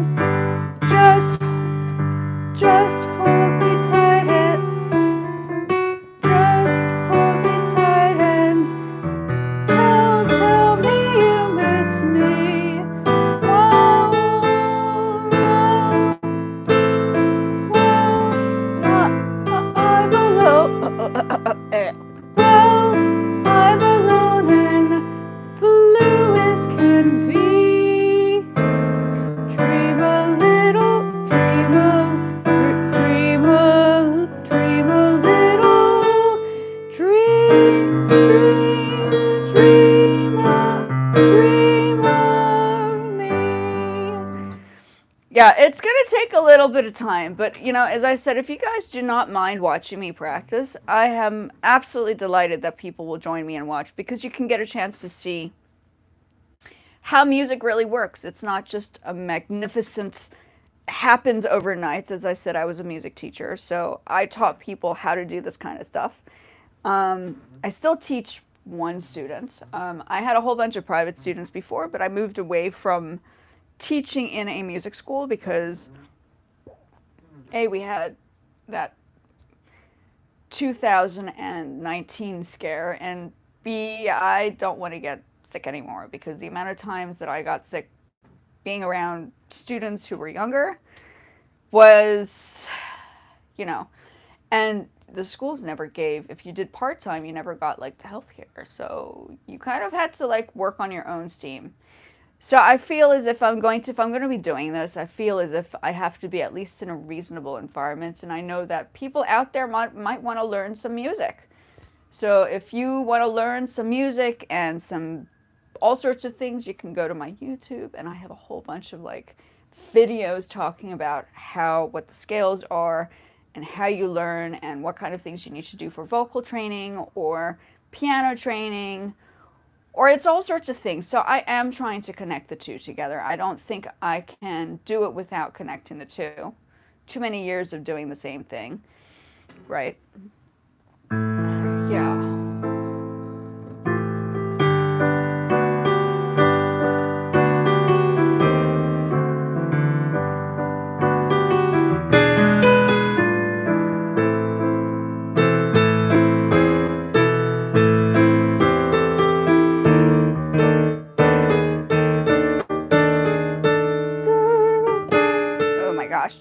Just hold me tight and tell me you miss me. I'm alone. I'm alone. it's going to take a little bit of time, but as I said, if you guys do not mind watching me practice, I am absolutely delighted that people will join me and watch, because you can get a chance to see how music really works. It's not just a magnificent happens overnight. As I said, I was a music teacher, so I taught people how to do this kind of stuff. I still teach one student. I had a whole bunch of private students before, but I moved away from teaching in a music school because A, we had that 2019 scare, and B, I don't want to get sick anymore, because the amount of times that I got sick being around students who were younger was, and the schools never gave, if you did part-time, you never got like the health care. So you kind of had to like work on your own steam. So I feel as if I'm going to be doing this, I feel as if I have to be at least in a reasonable environment. And I know that people out there might want to learn some music. So if you want to learn some music and all sorts of things, you can go to my YouTube, and I have a whole bunch of like videos talking about what the scales are and how you learn and what kind of things you need to do for vocal training or piano training, or it's all sorts of things. So I am trying to connect the two together. I don't think I can do it without connecting the two. Too many years of doing the same thing, right? Yeah. Oh my gosh.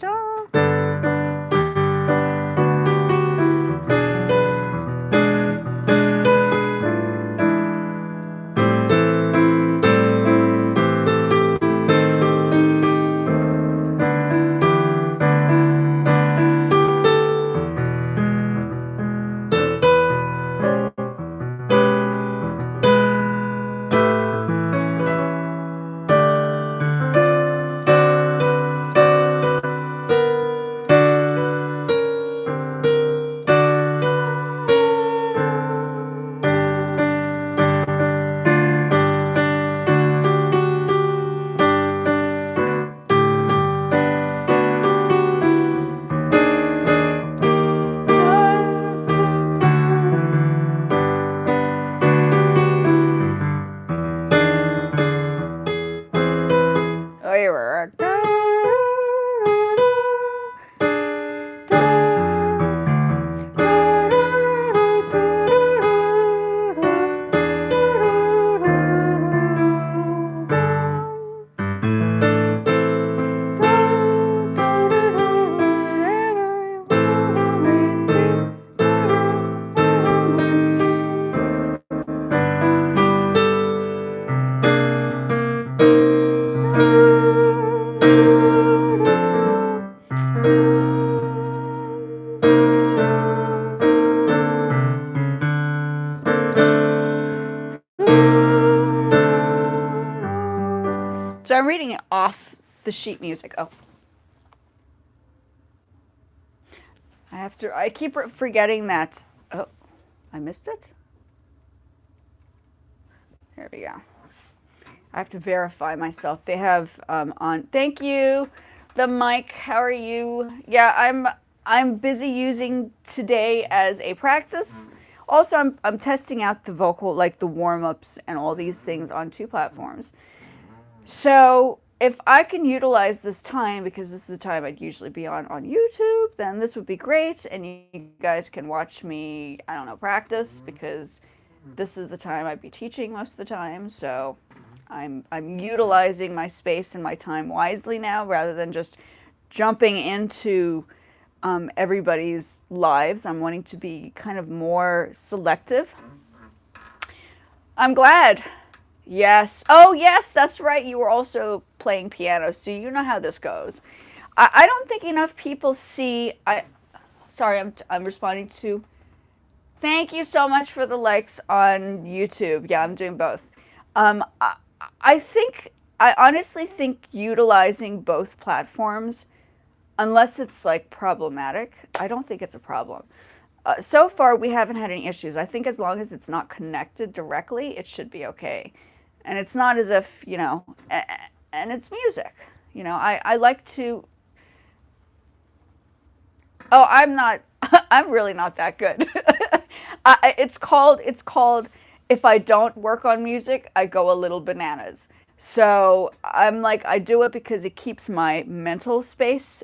So I'm reading it off the sheet music. Oh. I keep forgetting that. Oh, I missed it? There we go. I have to verify myself. They have on, thank you, the mic. How are you? Yeah, I'm busy using today as a practice. Also, I'm testing out the vocal, like the warm-ups and all these things on 2 platforms. So if I can utilize this time, because this is the time I'd usually be on YouTube, then this would be great. And you guys can watch me, I don't know, practice, because this is the time I'd be teaching most of the time. So I'm utilizing my space and my time wisely now, rather than just jumping into everybody's lives. I'm wanting to be kind of more selective. I'm glad. Yes. Oh, yes, that's right. You were also playing piano, so you know how this goes. I don't think enough people see. Sorry, I'm responding to. Thank you so much for the likes on YouTube. Yeah, I'm doing both. I think I honestly think utilizing both platforms, unless it's like problematic, I don't think it's a problem. So far, we haven't had any issues. I think as long as it's not connected directly, it should be okay. And it's not as if, and it's music. I like to. Oh, I'm not. I'm really not that good. It's called. If I don't work on music, I go a little bananas. So I'm like, I do it because it keeps my mental space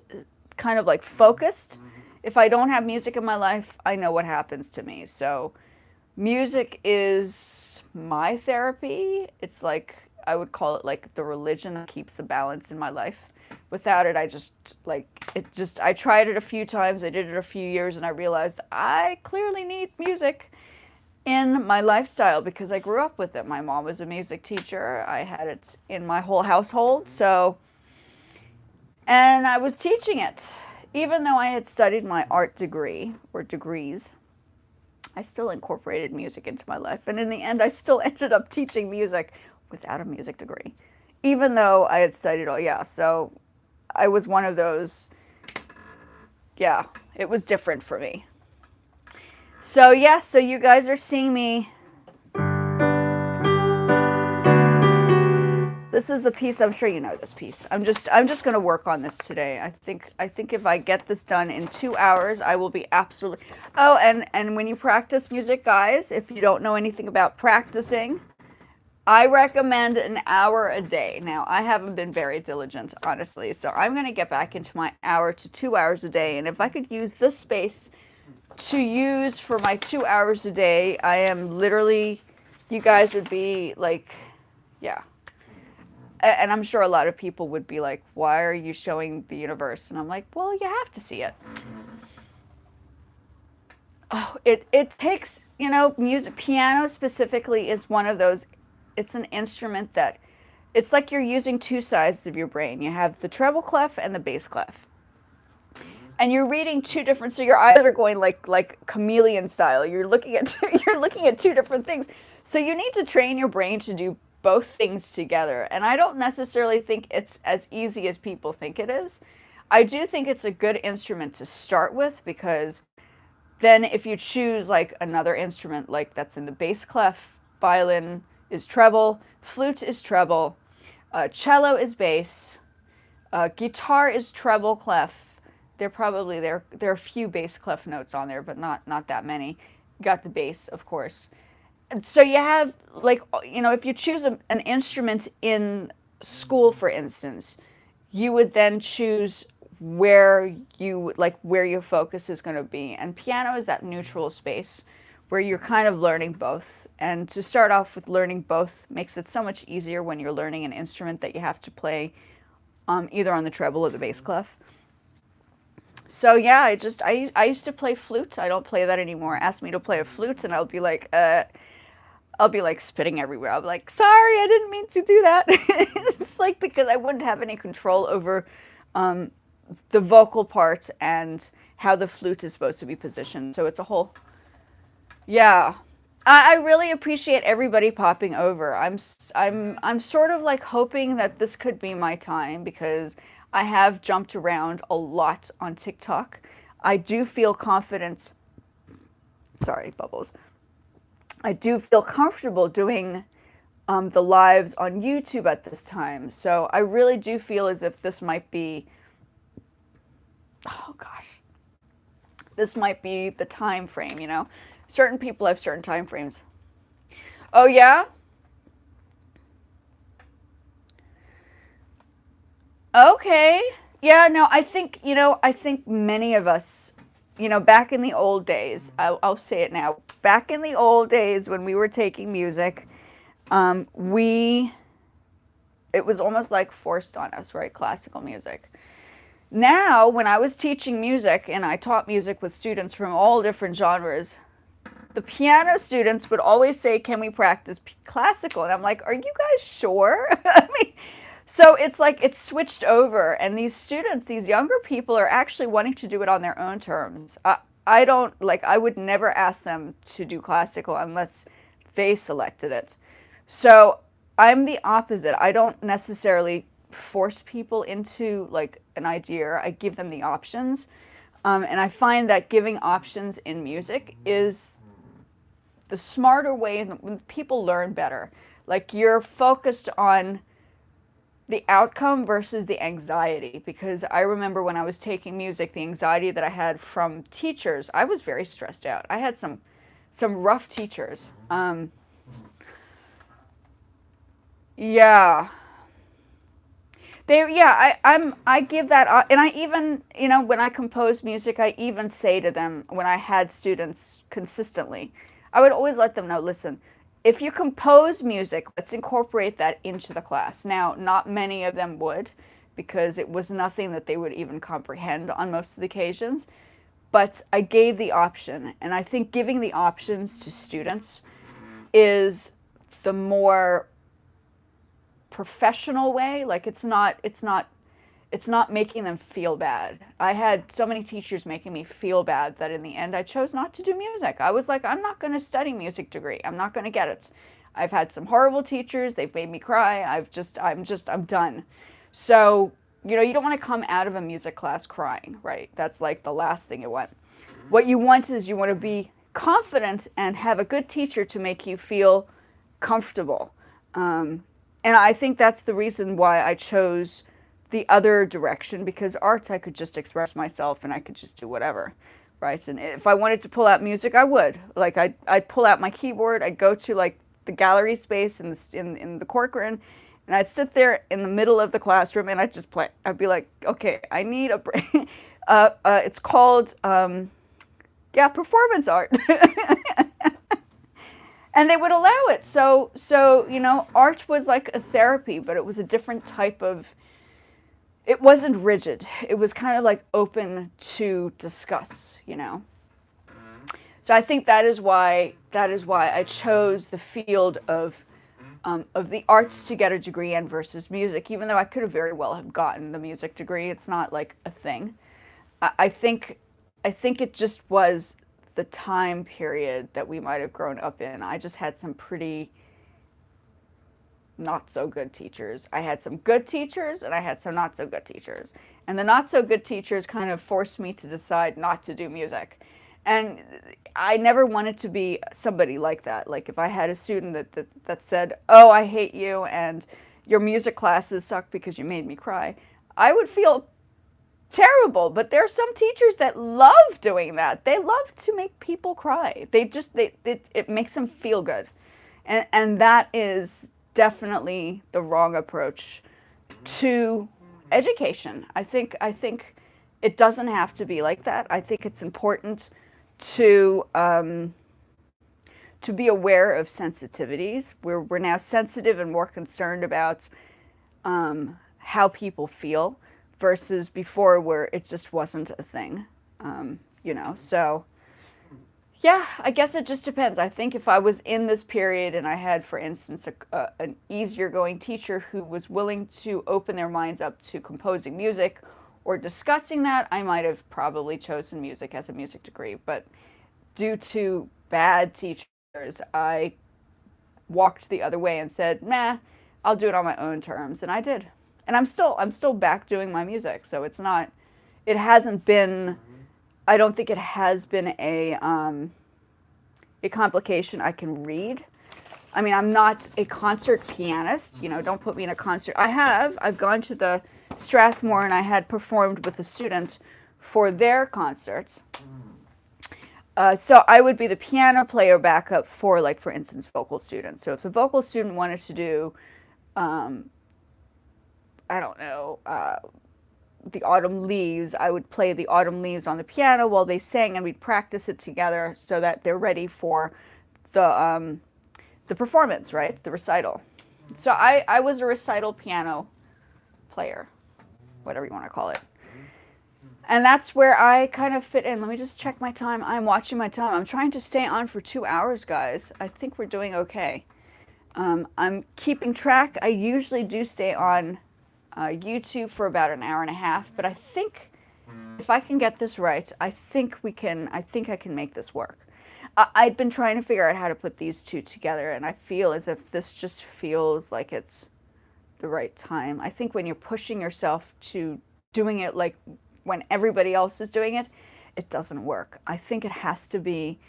kind of like focused. If I don't have music in my life, I know what happens to me. So music is my therapy. It's like, I would call it like the religion that keeps the balance in my life. Without it, I just like it just I tried it a few times. I did it a few years and I realized I clearly need music in my lifestyle because I grew up with it. My mom was a music teacher. I had it in my whole household. So, and I was teaching it. Even though I had studied my art degree or degrees, I still incorporated music into my life. And in the end, I still ended up teaching music without a music degree, even though I had studied all, yeah. So I was one of those, yeah, it was different for me. So, yeah, so you guys are seeing me. This is the piece. I'm sure you know this piece. I'm just going to work on this today. I think if I get this done in 2 hours, I will be absolutely. Oh, and when you practice music, guys, if you don't know anything about practicing, I recommend an hour a day. Now, I haven't been very diligent, honestly, so I'm going to get back into my hour to 2 hours a day. And if I could use this space to use for my 2 hours a day, I am literally, you guys would be like, yeah. And I'm sure a lot of people would be like, why are you showing the universe? And I'm like, well, you have to see it. Oh, it takes, music, piano specifically is one of those, it's an instrument that, it's like you're using two sides of your brain. You have the treble clef and the bass clef. And you're reading two different, so your eyes are going like chameleon style. You're looking at two different things. So you need to train your brain to do both things together. And I don't necessarily think it's as easy as people think it is. I do think it's a good instrument to start with because then if you choose like another instrument like that's in the bass clef, violin is treble, flute is treble, cello is bass, guitar is treble clef. There are a few bass clef notes on there, but not that many. You got the bass, of course. And so you have like if you choose an instrument in school, for instance, you would then choose where your focus is going to be. And piano is that neutral space where you're kind of learning both. And to start off with learning both makes it so much easier when you're learning an instrument that you have to play either on the treble or the bass clef. So yeah, I used to play flute. I don't play that anymore. Ask me to play a flute and I'll be like spitting everywhere. I'll be like, sorry, I didn't mean to do that. It's like because I wouldn't have any control over the vocal part and how the flute is supposed to be positioned. So it's a whole, yeah. I really appreciate everybody popping over. I'm sort of like hoping that this could be my time because I have jumped around a lot on TikTok. I do feel confident. Sorry, bubbles. I do feel comfortable doing the lives on YouTube at this time. So I really do feel as if this might be, oh gosh, this might be the time frame, Certain people have certain time frames. Oh yeah? Okay. Yeah, no, I think many of us, back in the old days, I'll say it now, back in the old days when we were taking music, it was almost like forced on us, right? Classical music. Now, when I was teaching music and I taught music with students from all different genres, the piano students would always say, can we practice classical? And I'm like, are you guys sure? I mean, so it's like it's switched over, and these students, these younger people, are actually wanting to do it on their own terms. I would never ask them to do classical unless they selected it. So I'm the opposite. I don't necessarily force people into like an idea. I give them the options. And I find that giving options in music is the smarter way, when people learn better. Like you're focused on the outcome versus the anxiety. Because I remember when I was taking music, the anxiety that I had from teachers, I was very stressed out. I had some rough teachers. Yeah. I give that, and I even, when I compose music, I even say to them when I had students consistently, I would always let them know, listen, if you compose music, let's incorporate that into the class. Now, not many of them would, because it was nothing that they would even comprehend on most of the occasions, but I gave the option, and I think giving the options to students is the more professional way. Like it's not making them feel bad. I had so many teachers making me feel bad that in the end I chose not to do music. I was like, I'm not going to study music degree. I'm not going to get it. I've had some horrible teachers. They've made me cry. I'm done. So, you don't want to come out of a music class crying, right? That's like the last thing you want. What you want is you want to be confident and have a good teacher to make you feel comfortable. And I think that's the reason why I chose the other direction, because arts, I could just express myself and I could just do whatever, right? And if I wanted to pull out music, I would. Like I'd pull out my keyboard, I'd go to like the gallery space in the Corcoran, and I'd sit there in the middle of the classroom and I'd just play. I'd be like, okay, I need a break. It's called, performance art. And they would allow it. So, art was like a therapy, but it was a different type of, it wasn't rigid. It was kind of like open to discuss, So I think that is why I chose the field of the arts to get a degree in versus music, even though I could have very well have gotten the music degree. It's not like a thing. I think it just was the time period that we might have grown up in. I just had some pretty not so good teachers. I had some good teachers and I had some not so good teachers. And the not so good teachers kind of forced me to decide not to do music. And I never wanted to be somebody like that. Like if I had a student that said, oh, I hate you and your music classes suck because you made me cry, I would feel terrible. But there are some teachers that love doing that. They love to make people cry. It makes them feel good. And that is definitely the wrong approach to education. I think it doesn't have to be like that. I think it's important to be aware of sensitivities. We're now sensitive and more concerned about how people feel versus before where it just wasn't a thing, so yeah, I guess it just depends. I think if I was in this period and I had, for instance, an easier going teacher who was willing to open their minds up to composing music or discussing that, I might have probably chosen music as a music degree. But due to bad teachers, I walked the other way and said, nah, I'll do it on my own terms. And I did. And I'm still back doing my music. So it hasn't been, I don't think it has been a complication I can read. I mean, I'm not a concert pianist, don't put me in a concert. I've gone to the Strathmore and I had performed with a student for their concerts. So I would be the piano player backup for, like, for instance, vocal students. So if the vocal student wanted to do, I don't know, the Autumn Leaves, I would play the Autumn Leaves on the piano while they sang, and we'd practice it together so that they're ready for the performance, right? The recital. So I was a recital piano player, whatever you want to call it. And that's where I kind of fit in. Let me just check my time. I'm watching my time. I'm trying to stay on for 2 hours, guys. I think we're doing okay. I'm keeping track. I usually do stay on YouTube for about an hour and a half, but I think if I can get this right, I think I can make this work. I'd been trying to figure out how to put these two together, and I feel as if this just feels like it's the right time. I think when you're pushing yourself to doing it like when everybody else is doing it, it doesn't work. I think it has to be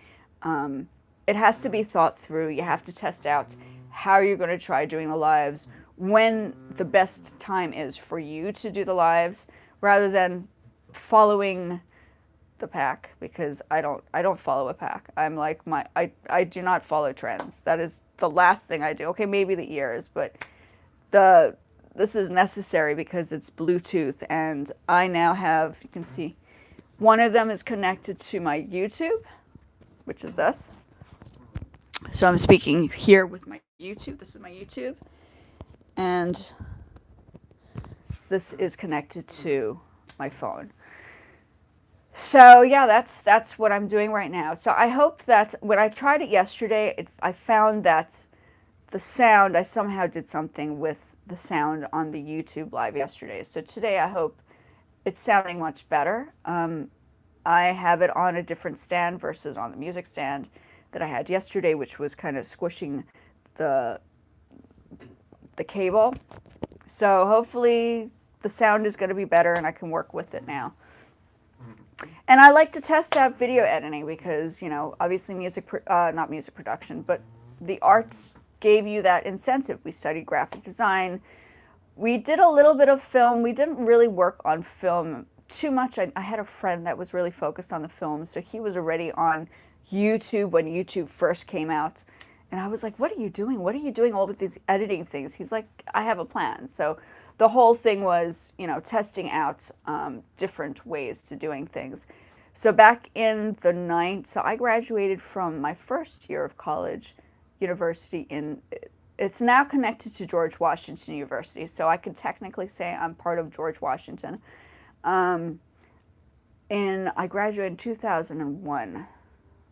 thought through. You have to test out how you're going to try doing the lives, when the best time is for you to do the lives, rather than following the pack, because I don't follow a pack. I'm like I do not follow trends. That is the last thing I do. Okay, maybe the ears, but this is necessary because it's Bluetooth, and I now have, you can see, one of them is connected to my YouTube, which is this. So I'm speaking here with my YouTube. This is my YouTube, and this is connected to my phone. So yeah, that's what I'm doing right now. So I hope that when I tried it yesterday, I found that the sound, I somehow did something with the sound on the YouTube live yesterday. So today I hope it's sounding much better. I have it on a different stand versus on the music stand that I had yesterday, which was kind of squishing the cable. So hopefully the sound is going to be better and I can work with it now. And I like to test out video editing because, you know, obviously not music production, but the arts gave you that incentive. We studied graphic design. We did a little bit of film. We didn't really work on film too much. I had a friend that was really focused on the film, so he was already on YouTube when YouTube first came out. And I was like, what are you doing? What are you doing all of these editing things? He's like, I have a plan. So the whole thing was, you know, testing out different ways to doing things. So back in so I graduated from my first year of college, university it's now connected to George Washington University. So I could technically say I'm part of George Washington. And I graduated in 2001.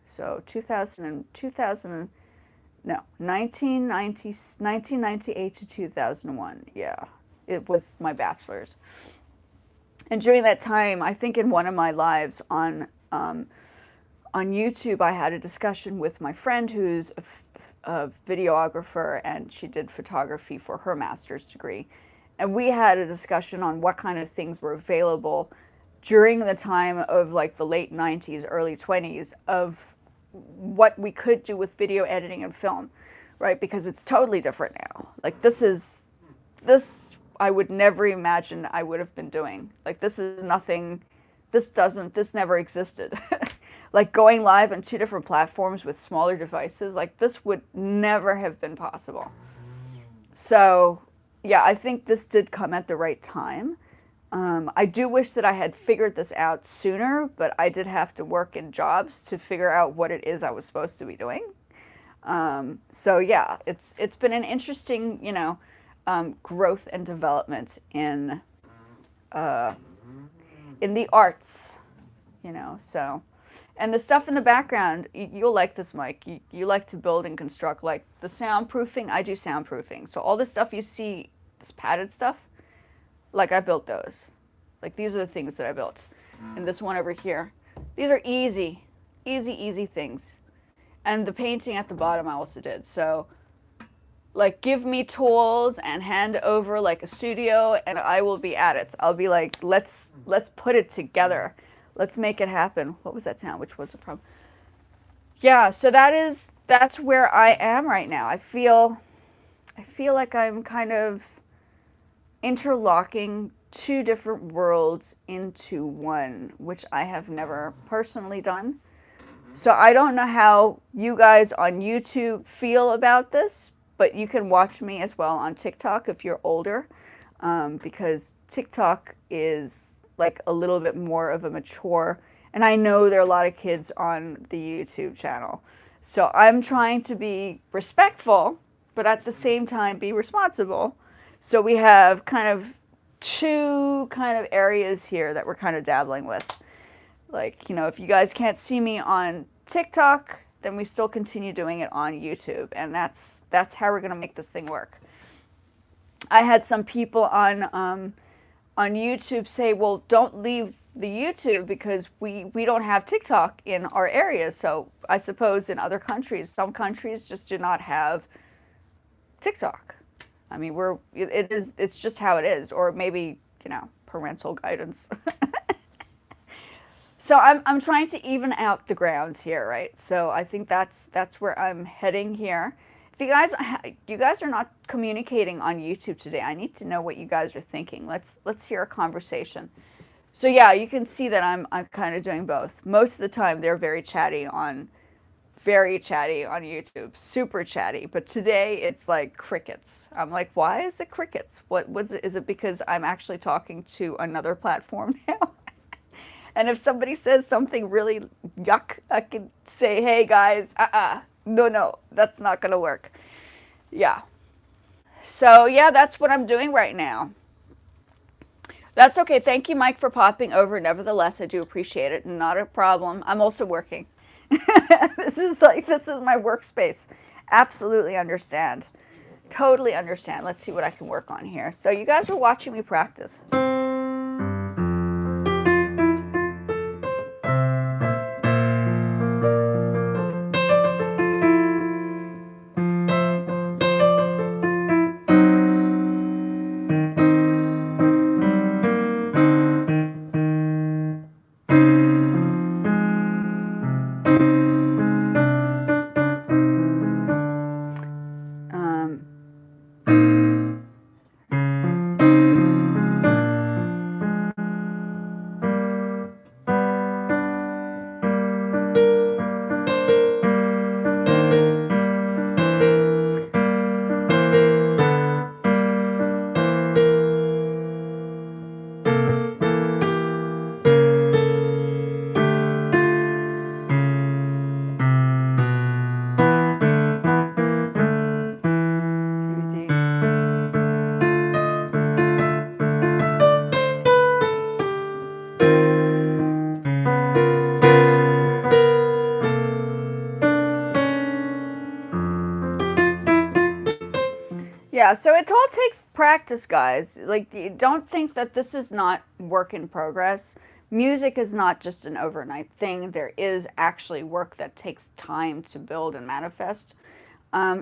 So 1998 to 2001. Yeah, it was my bachelor's. And during that time, I think in one of my lives on YouTube, I had a discussion with my friend who's a videographer, and she did photography for her master's degree. And we had a discussion on what kind of things were available during the time of like the late 90s, early 20s, of what we could do with video editing and film, right? Because it's totally different now. Like this I would never imagine I would have been doing. Like this is nothing, this never existed. Like going live on 2 different platforms with smaller devices, like this would never have been possible. So yeah, I think this did come at the right time. I do wish that I had figured this out sooner, but I did have to work in jobs to figure out what it is I was supposed to be doing. So yeah, it's been an interesting, you know, growth and development in the arts, you know. So, and the stuff in the background, you'll like this, Mike. You like to build and construct, like the soundproofing. I do soundproofing. So all the stuff you see, this padded stuff, like I built those. Like these are the things that I built. And this one over here. These are easy things. And the painting at the bottom I also did. So like give me tools and hand over like a studio and I will be at it. I'll be like, let's put it together. Let's make it happen. What was that sound? Which was it from? Yeah, so that's where I am right now. I feel like I'm kind of interlocking 2 different worlds into one, which I have never personally done. So I don't know how you guys on YouTube feel about this, but you can watch me as well on TikTok if you're older, because TikTok is like a little bit more of a mature, and I know there are a lot of kids on the YouTube channel. So I'm trying to be respectful, but at the same time be responsible. So we have kind of 2 kind of areas here that we're kind of dabbling with. Like, you know, if you guys can't see me on TikTok, then we still continue doing it on YouTube. And that's how we're going to make this thing work. I had some people on YouTube say, well, don't leave the YouTube because we don't have TikTok in our area. So I suppose in other countries, some countries just do not have TikTok. I mean, it's just how it is, or maybe, parental guidance. So I'm trying to even out the grounds here, right? So I think that's where I'm heading here. If you guys are not communicating on YouTube today, I need to know what you guys are thinking. Let's hear a conversation. So yeah, you can see that I'm kind of doing both. Most of the time they're very chatty on YouTube, super chatty. But today it's like crickets. I'm like, why is it crickets? What was it? Is it because I'm actually talking to another platform now? And if somebody says something really yuck, I can say, hey guys, no, that's not gonna work. Yeah. So yeah, that's what I'm doing right now. That's okay. Thank you, Mike, for popping over. Nevertheless, I do appreciate it. Not a problem. I'm also working. This is my workspace. Absolutely understand. Totally understand. Let's see what I can work on here. So you guys are watching me practice. Um, Yeah, so it all takes practice, guys. Like, you don't think that this is not work in progress. Music is not just an overnight thing. There is actually work that takes time to build and manifest.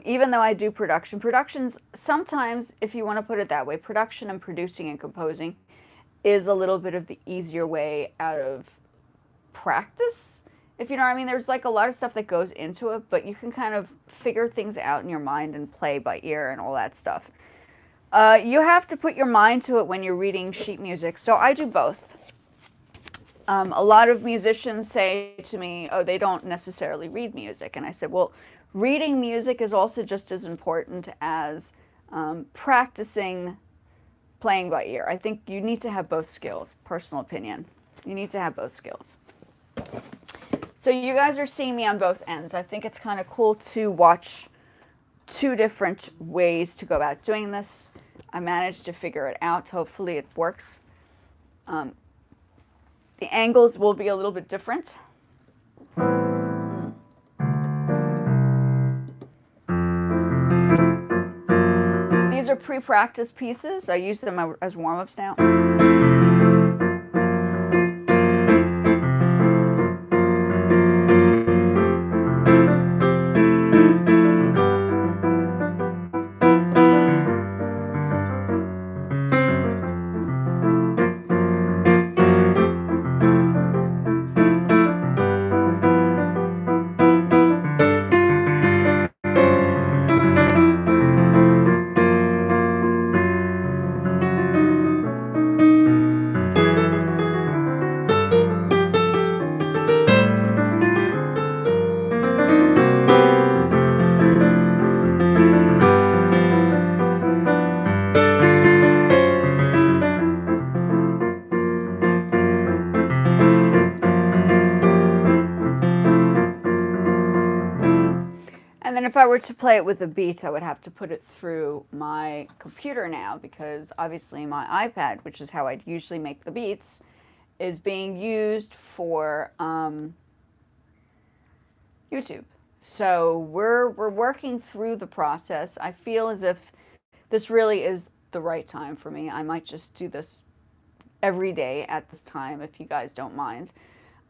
Even though I do productions, sometimes, if you want to put it that way, production and producing and composing is a little bit of the easier way out of practice, if you know what I mean. There's like a lot of stuff that goes into it, but you can kind of figure things out in your mind and play by ear and all that stuff. You have to put your mind to it when you're reading sheet music, so I do both. A lot of musicians say to me, oh, they don't necessarily read music. And I said, well, reading music is also just as important as practicing playing by ear. I think you need to have both skills, personal opinion. You need to have both skills. So you guys are seeing me on both ends. I think it's kind of cool to watch two different ways to go about doing this. I managed to figure it out. Hopefully it works. The angles will be a little bit different. These are pre-practice pieces. I use them as warm-ups now. And then if I were to play it with the beats, I would have to put it through my computer now, because obviously my iPad, which is how I'd usually make the beats, is being used for YouTube. So we're working through the process. I feel as if this really is the right time for me. I might just do this every day at this time, if you guys don't mind,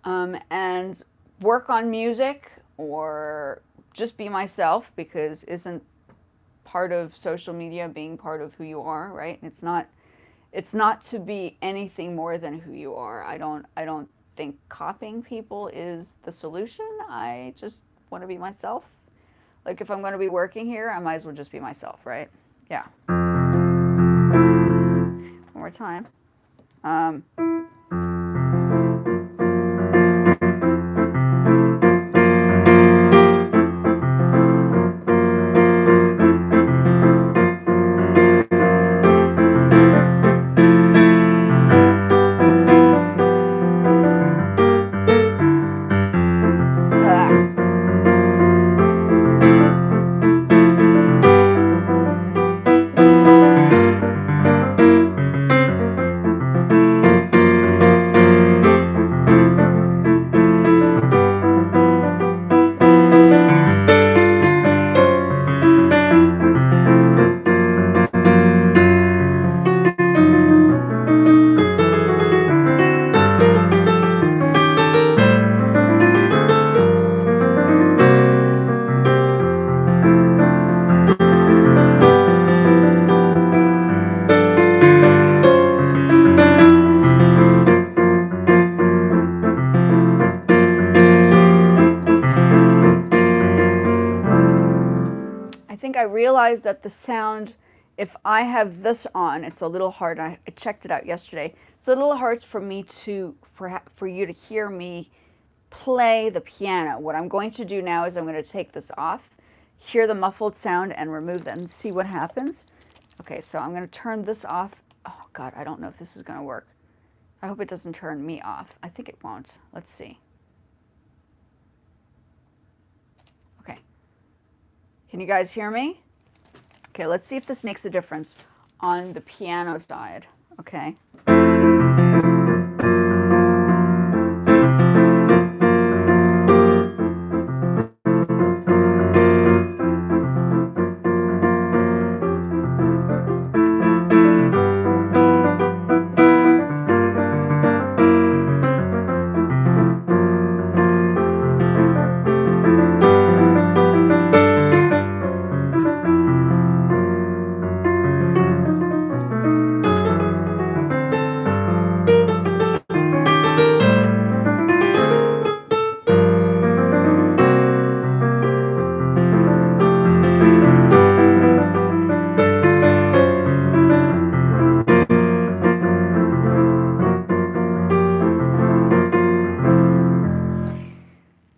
and work on music or just be myself, because isn't part of social media being part of who you are, right? It's not to be anything more than who you are. I don't think copying people is the solution. I just want to be myself. Like if I'm going to be working here, I might as well just be myself, right? Yeah. One more time. I realized that the sound, if I have this on, it's a little hard. I checked it out yesterday. It's a little hard for me for you to hear me play the piano. What I'm going to do now is I'm going to take this off, hear the muffled sound, and remove that and see what happens. Okay, so I'm going to turn this off. Oh God, I don't know if this is going to work. I hope it doesn't turn me off. I think it won't. Let's see. Can you guys hear me? Okay, let's see if this makes a difference on the piano side, okay?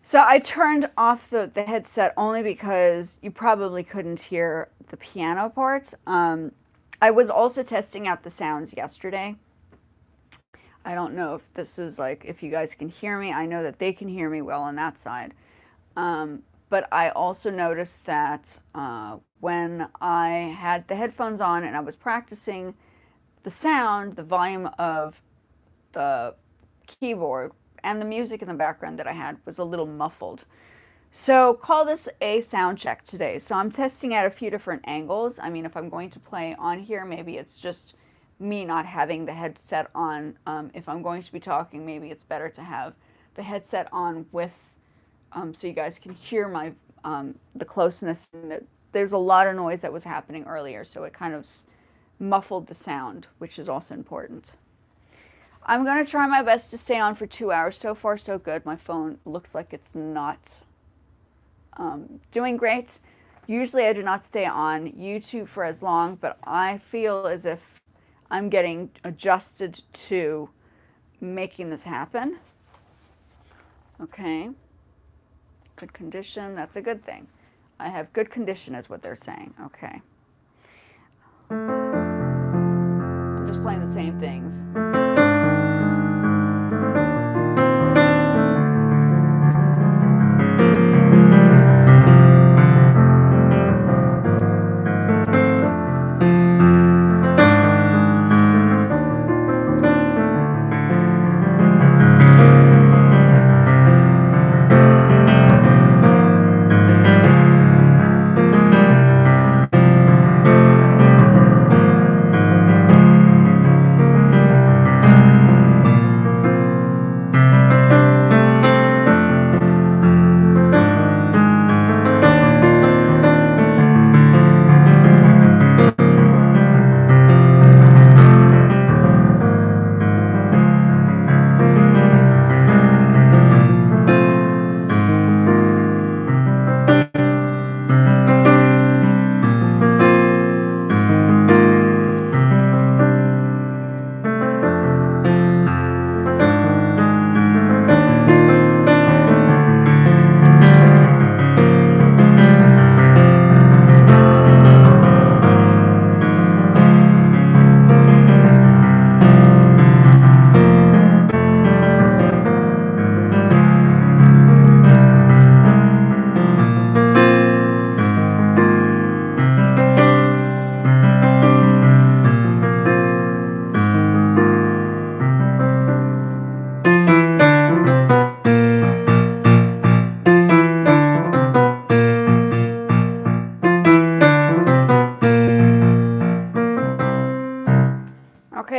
So I turned off the headset only because you probably couldn't hear the piano parts. I was also testing out the sounds yesterday. I don't know if this is like, if you guys can hear me. I know that they can hear me well on that side. But I also noticed that when I had the headphones on and I was practicing the sound, the volume of the keyboard and the music in the background that I had was a little muffled. So call this a sound check today. So I'm testing out a few different angles. I mean, if I'm going to play on here, maybe it's just me not having the headset on. If I'm going to be talking, maybe it's better to have the headset on with, so you guys can hear my the closeness. There's a lot of noise that was happening earlier, so it kind of muffled the sound, which is also important. I'm going to try my best to stay on for 2 hours. So far, so good. My phone looks like it's not doing great. Usually I do not stay on YouTube for as long, but I feel as if I'm getting adjusted to making this happen. Okay. Good condition. That's a good thing. I have good condition is what they're saying. Okay. I'm just playing the same things.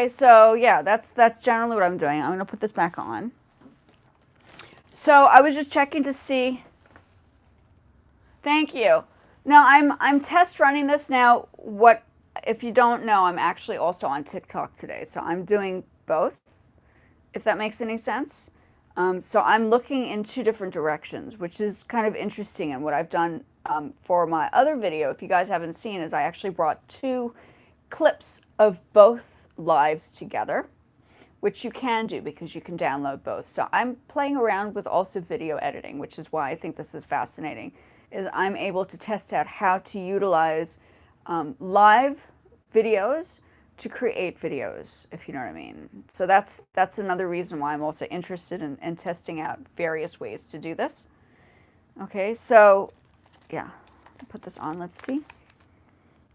Okay, so yeah, that's generally what I'm doing. I'm going to put this back on. So I was just checking to see. Thank you. Now I'm test running this now. What if you don't know? I'm actually also on TikTok today, so I'm doing both. If that makes any sense. So I'm looking in two different directions, which is kind of interesting. And what I've done for my other video, if you guys haven't seen, is I actually brought two clips of both lives together, which you can do because you can download both. So I'm playing around with also video editing, which is why I think this is fascinating, is I'm able to test out how to utilize live videos to create videos, if you know what I mean. So that's another reason why I'm also interested in testing out various ways to do this. Okay, so yeah, put this on, let's see.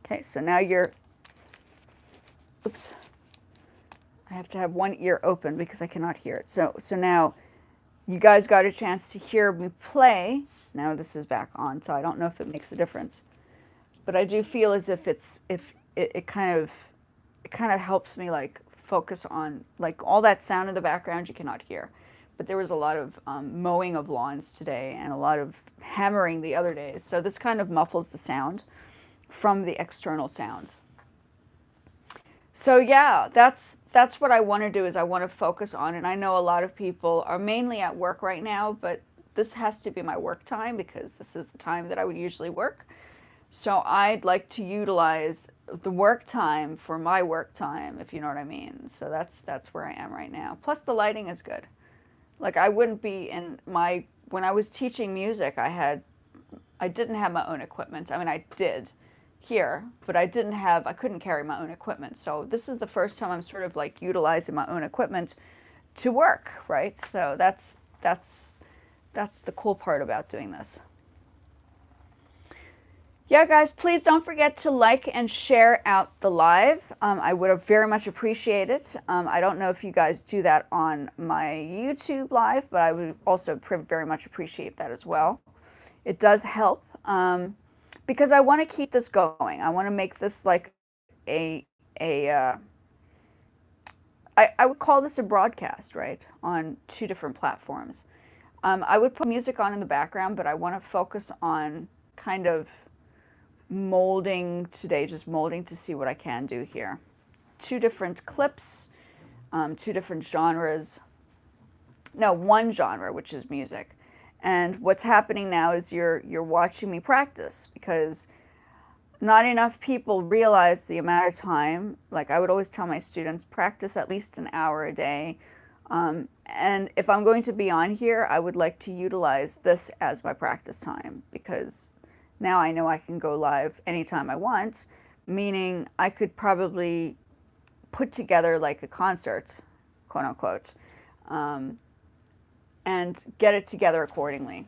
Okay, so now you're, oops, I have to have one ear open because I cannot hear it. So now you guys got a chance to hear me play. Now this is back on, so I don't know if it makes a difference. But I do feel as if it kind of helps me like focus on like all that sound in the background you cannot hear. But there was a lot of mowing of lawns today and a lot of hammering the other days. So this kind of muffles the sound from the external sounds. So yeah, that's what I want to do, is I want to focus on, and I know a lot of people are mainly at work right now, but this has to be my work time because this is the time that I would usually work. So I'd like to utilize the work time for my work time, if you know what I mean. So that's where I am right now. Plus the lighting is good. Like I wouldn't be in my, when I was teaching music, I didn't have my own equipment. I mean, I did here, but I couldn't carry my own equipment. So this is the first time I'm sort of like utilizing my own equipment to work, right? So that's the cool part about doing this. Yeah, guys, please don't forget to like and share out the live. I would have very much appreciate it. I don't know if you guys do that on my YouTube live, but I would also very much appreciate that as well. It does help because I want to keep this going. I want to make this like I would call this a broadcast, right, on two different platforms. I would put music on in the background, but I want to focus on kind of molding today, just molding to see what I can do here. Two different clips, two different genres. No, one genre, which is music. And what's happening now is you're watching me practice, because not enough people realize the amount of time. Like I would always tell my students, practice at least an hour a day. And if I'm going to be on here, I would like to utilize this as my practice time, because now I know I can go live anytime I want, meaning I could probably put together like a concert, quote unquote, and get it together accordingly.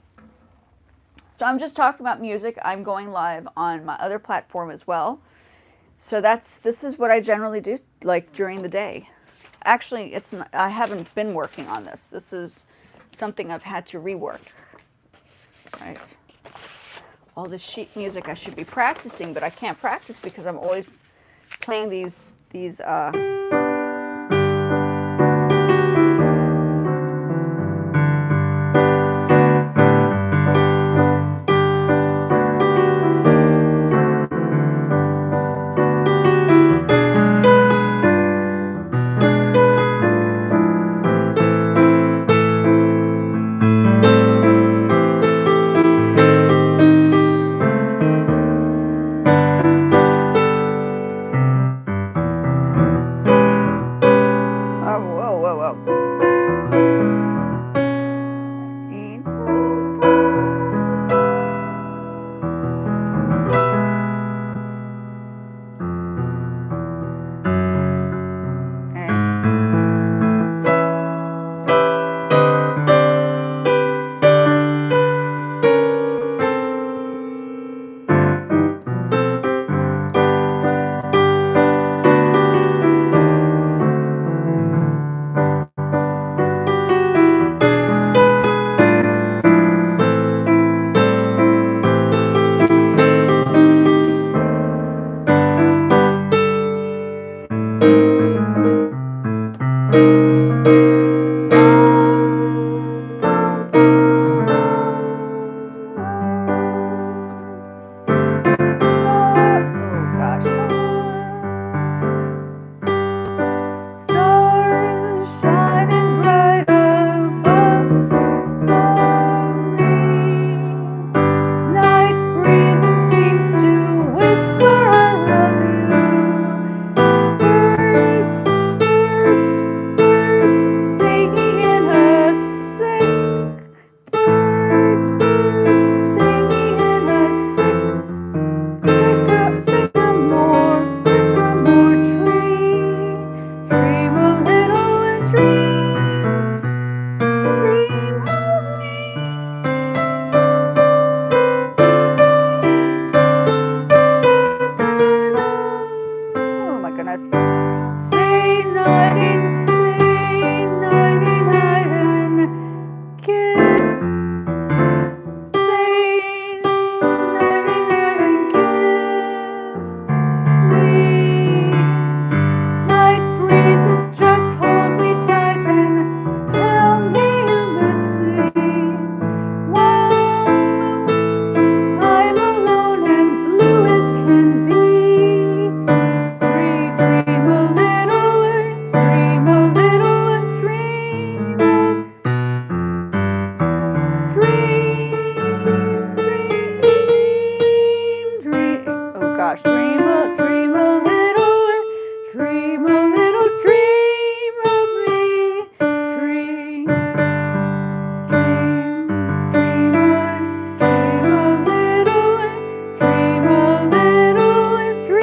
So I'm just talking about music. I'm going live on my other platform as well. So this is what I generally do, like during the day. Actually, I haven't been working on this. This is something I've had to rework, right? All this sheet music I should be practicing, but I can't practice because I'm always playing these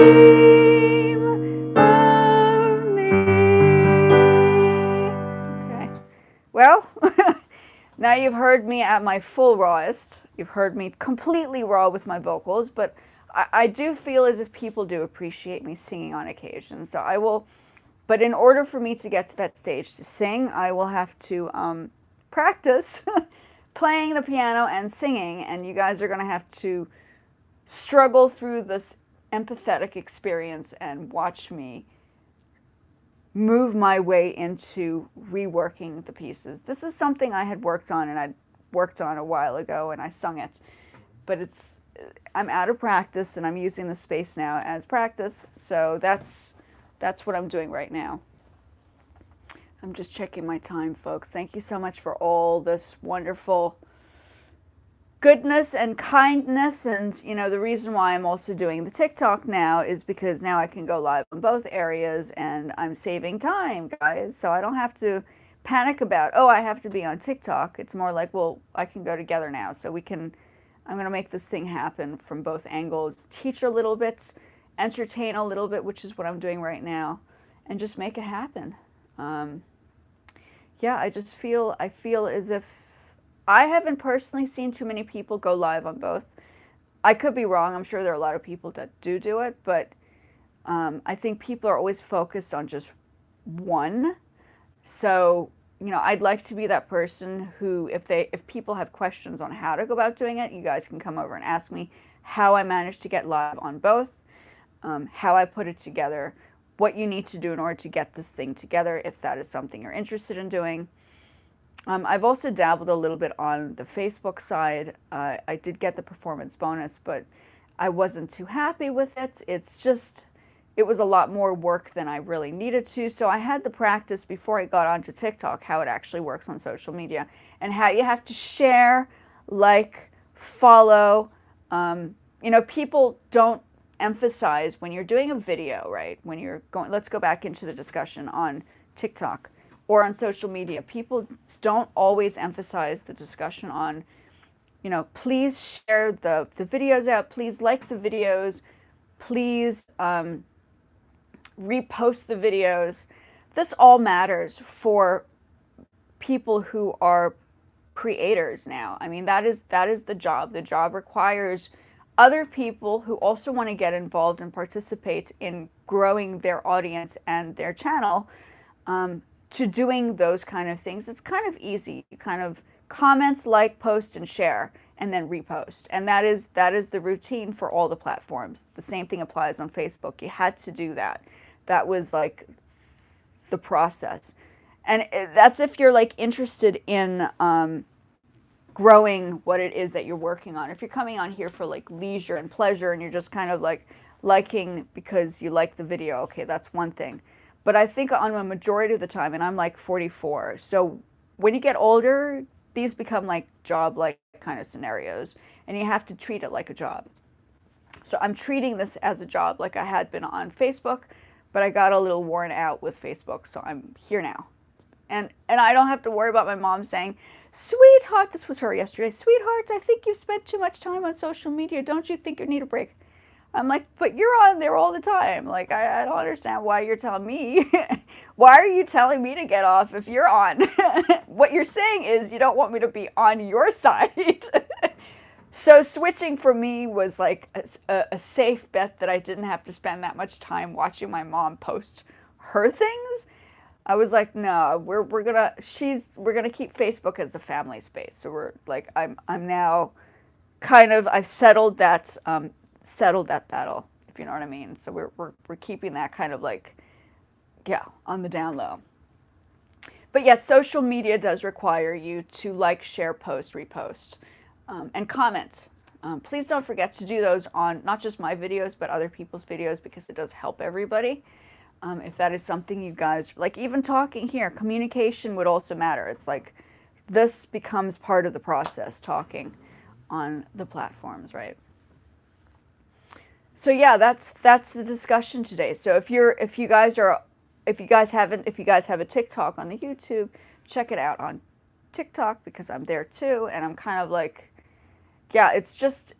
of me. Okay. Well, now you've heard me at my full rawest. You've heard me completely raw with my vocals, but I do feel as if people do appreciate me singing on occasion. So I will, but in order for me to get to that stage to sing, I will have to practice playing the piano and singing, and you guys are going to have to struggle through this empathetic experience and watch me move my way into reworking the pieces. This is something I had worked on, and I worked on a while ago, and I sung it, but I'm out of practice, and I'm using the space now as practice, so that's what I'm doing right now. I'm just checking my time, folks. Thank you so much for all this wonderful goodness and kindness. And, you know, the reason why I'm also doing the TikTok now is because now I can go live on both areas, and I'm saving time, guys. So I don't have to panic about, oh, I have to be on TikTok. It's more like, well, I can go together now. So I'm going to make this thing happen from both angles, teach a little bit, entertain a little bit, which is what I'm doing right now, and just make it happen. Yeah, I feel as if I haven't personally seen too many people go live on both. I could be wrong. I'm sure there are a lot of people that do it, but I think people are always focused on just one. So, you know, I'd like to be that person who, if people have questions on how to go about doing it, you guys can come over and ask me how I managed to get live on both, how I put it together, what you need to do in order to get this thing together, if that is something you're interested in doing. I've also dabbled a little bit on the Facebook side. I did get the performance bonus, but I wasn't too happy with it. It was a lot more work than I really needed to. So I had to practice before I got onto TikTok how it actually works on social media and how you have to share, like, follow. You know, people don't emphasize when you're doing a video, right? When you're going, let's go back into the discussion on TikTok or on social media. People don't always emphasize the discussion on, you know, please share the videos out, please like the videos, please repost the videos. This all matters for people who are creators now. I mean, that is the job. The job requires other people who also want to get involved and participate in growing their audience and their channel to doing those kind of things. It's kind of easy. You kind of comment, like, post, and share, and then repost. And that is the routine for all the platforms. The same thing applies on Facebook. You had to do that. That was like the process. And that's if you're like interested in growing what it is that you're working on. If you're coming on here for like leisure and pleasure and you're just kind of like liking because you like the video, okay, that's one thing. But I think on a majority of the time, and I'm like 44, so when you get older, these become like job-like kind of scenarios, and you have to treat it like a job. So I'm treating this as a job like I had been on Facebook, but I got a little worn out with Facebook, so I'm here now. And I don't have to worry about my mom saying, sweetheart, this was her yesterday, sweetheart, I think you've spent too much time on social media. Don't you think you need a break? I'm like, but you're on there all the time. Like, I don't understand why you're telling me. Why are you telling me to get off if you're on? What you're saying is you don't want me to be on your side. So switching for me was like a safe bet that I didn't have to spend that much time watching my mom post her things. I was like, no, we're gonna keep Facebook as the family space. So we're like, I'm now kind of, I've settled that battle, if you know what I mean. So we're keeping that kind of like, yeah, on the down low. But yes, social media does require you to like, share, post, repost, and comment. Please don't forget to do those on not just my videos, but other people's videos, because it does help everybody. If that is something you guys, like even talking here, communication would also matter. It's like this becomes part of the process, talking on the platforms, right? So yeah, that's the discussion today. So if you guys have a TikTok on the YouTube, check it out on TikTok, because I'm there too, and I'm kind of like, yeah, it's just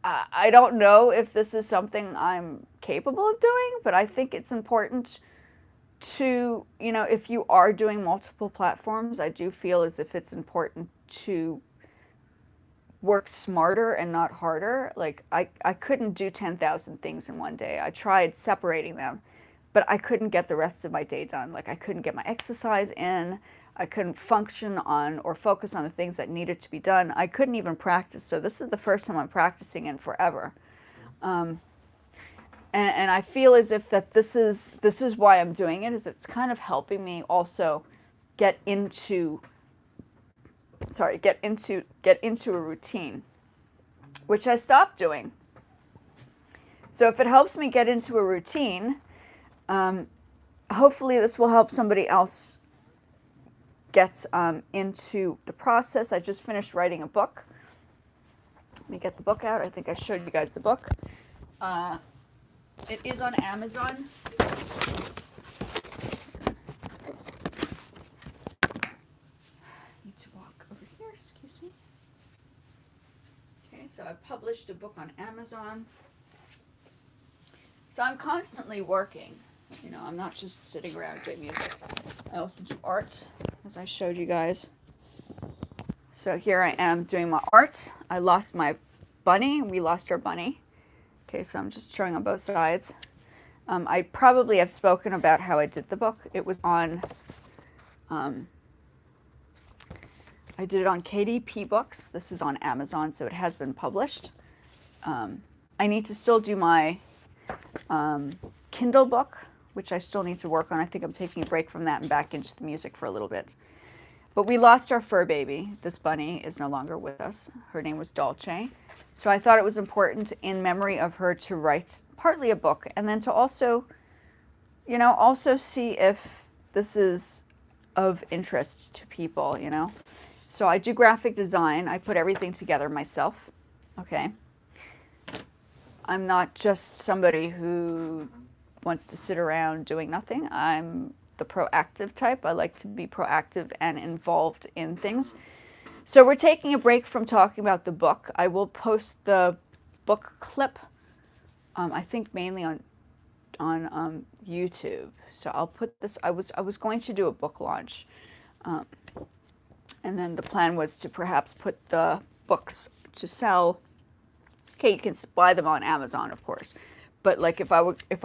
I don't know if this is something I'm capable of doing, but I think it's important to, if you are doing multiple platforms, I do feel as if it's important to work smarter and not harder. Like I couldn't do 10,000 things in one day. I tried separating them, but I couldn't get the rest of my day done. Like I couldn't get my exercise in. I couldn't function on or focus on the things that needed to be done. I couldn't even practice. So this is the first time I'm practicing in forever. And I feel as if that this is why I'm doing it, is it's kind of helping me also get into a routine, which I stopped doing. So if it helps me get into a routine, hopefully this will help somebody else get into the process. I just finished writing a book. Let me get the book out. I think I showed you guys the book. It is on Amazon. Oops. Need to walk over here, excuse me. Okay, so I published a book on Amazon. So I'm constantly working. I'm not just sitting around doing music. I also do art, as I showed you guys. So here I am doing my art. I lost my bunny. We lost our bunny. Okay, so I'm just showing on both sides. I probably have spoken about how I did the book. It was on, I did it on KDP Books. This is on Amazon, so it has been published. I need to still do my Kindle book, which I still need to work on. I think I'm taking a break from that and back into the music for a little bit. But we lost our fur baby. This bunny is no longer with us. Her name was Dolce. So I thought it was important in memory of her to write partly a book, and then to also, also see if this is of interest to people, So I do graphic design. I put everything together myself, okay? I'm not just somebody who wants to sit around doing nothing. I'm the proactive type. I like to be proactive and involved in things. So we're taking a break from talking about the book. I will post the book clip, I think mainly on YouTube. So I'll put this. I was going to do a book launch, and then the plan was to perhaps put the books to sell. Okay, you can buy them on Amazon, of course. But like if I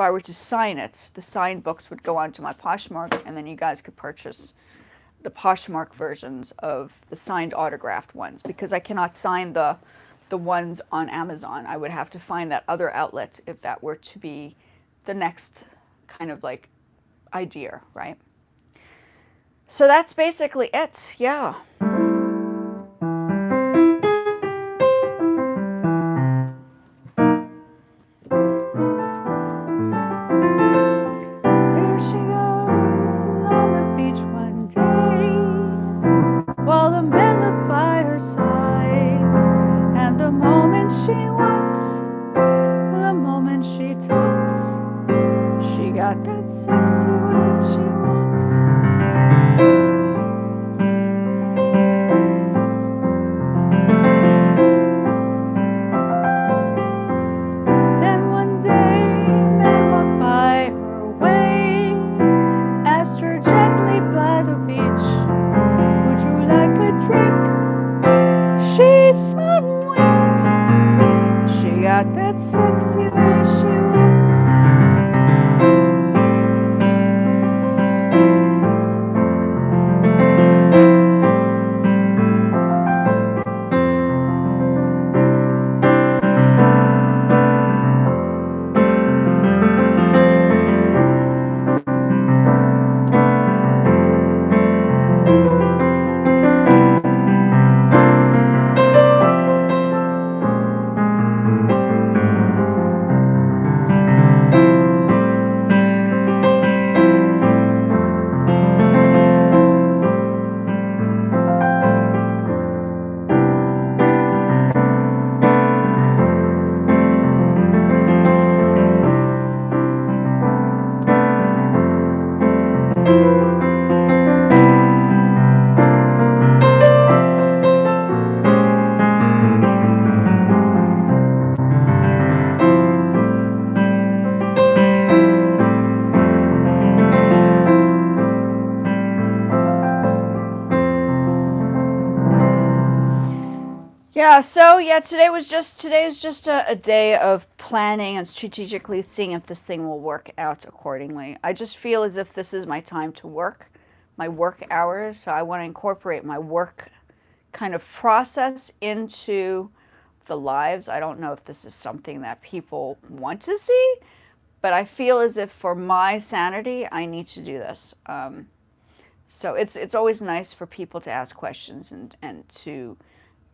were to sign it, the signed books would go onto my Poshmark, and then you guys could purchase the Poshmark versions of the signed autographed ones, because I cannot sign the ones on Amazon. I would have to find that other outlet if that were to be the next kind of like idea, right? So that's basically it. Yeah. Yeah, so yeah, today was just a day of planning and strategically seeing if this thing will work out accordingly. I just feel as if this is my time to work, my work hours, so I want to incorporate my work kind of process into the lives. I don't know if this is something that people want to see, but I feel as if for my sanity, I need to do this. So it's always nice for people to ask questions and to,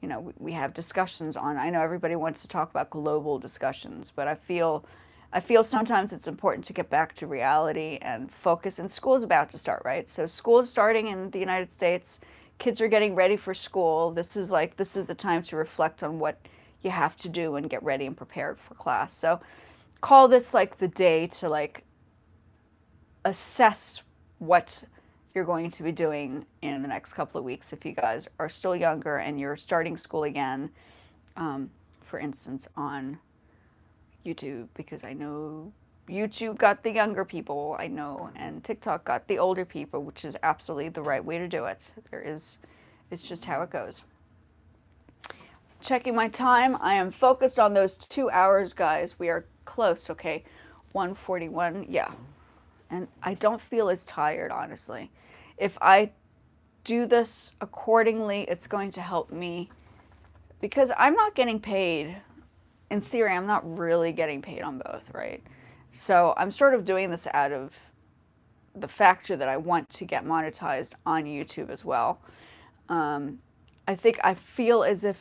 you know, we have discussions on. I know everybody wants to talk about global discussions, but I feel sometimes it's important to get back to reality and focus. And school's about to start, right? So school is starting in the United States. Kids are getting ready for school. This is the time to reflect on what you have to do and get ready and prepared for class. So call this like the day to like assess what you're going to be doing in the next couple of weeks if you guys are still younger and you're starting school again, for instance, on YouTube, because I know YouTube got the younger people, I know, and TikTok got the older people, which is absolutely the right way to do it. It's just how it goes. Checking my time, I am focused on those 2 hours, guys. We are close, okay? 1:41, yeah. And I don't feel as tired, honestly. If I do this accordingly, it's going to help me because I'm not getting paid. In theory, I'm not really getting paid on both, right? So I'm sort of doing this out of the factor that I want to get monetized on YouTube as well. I feel as if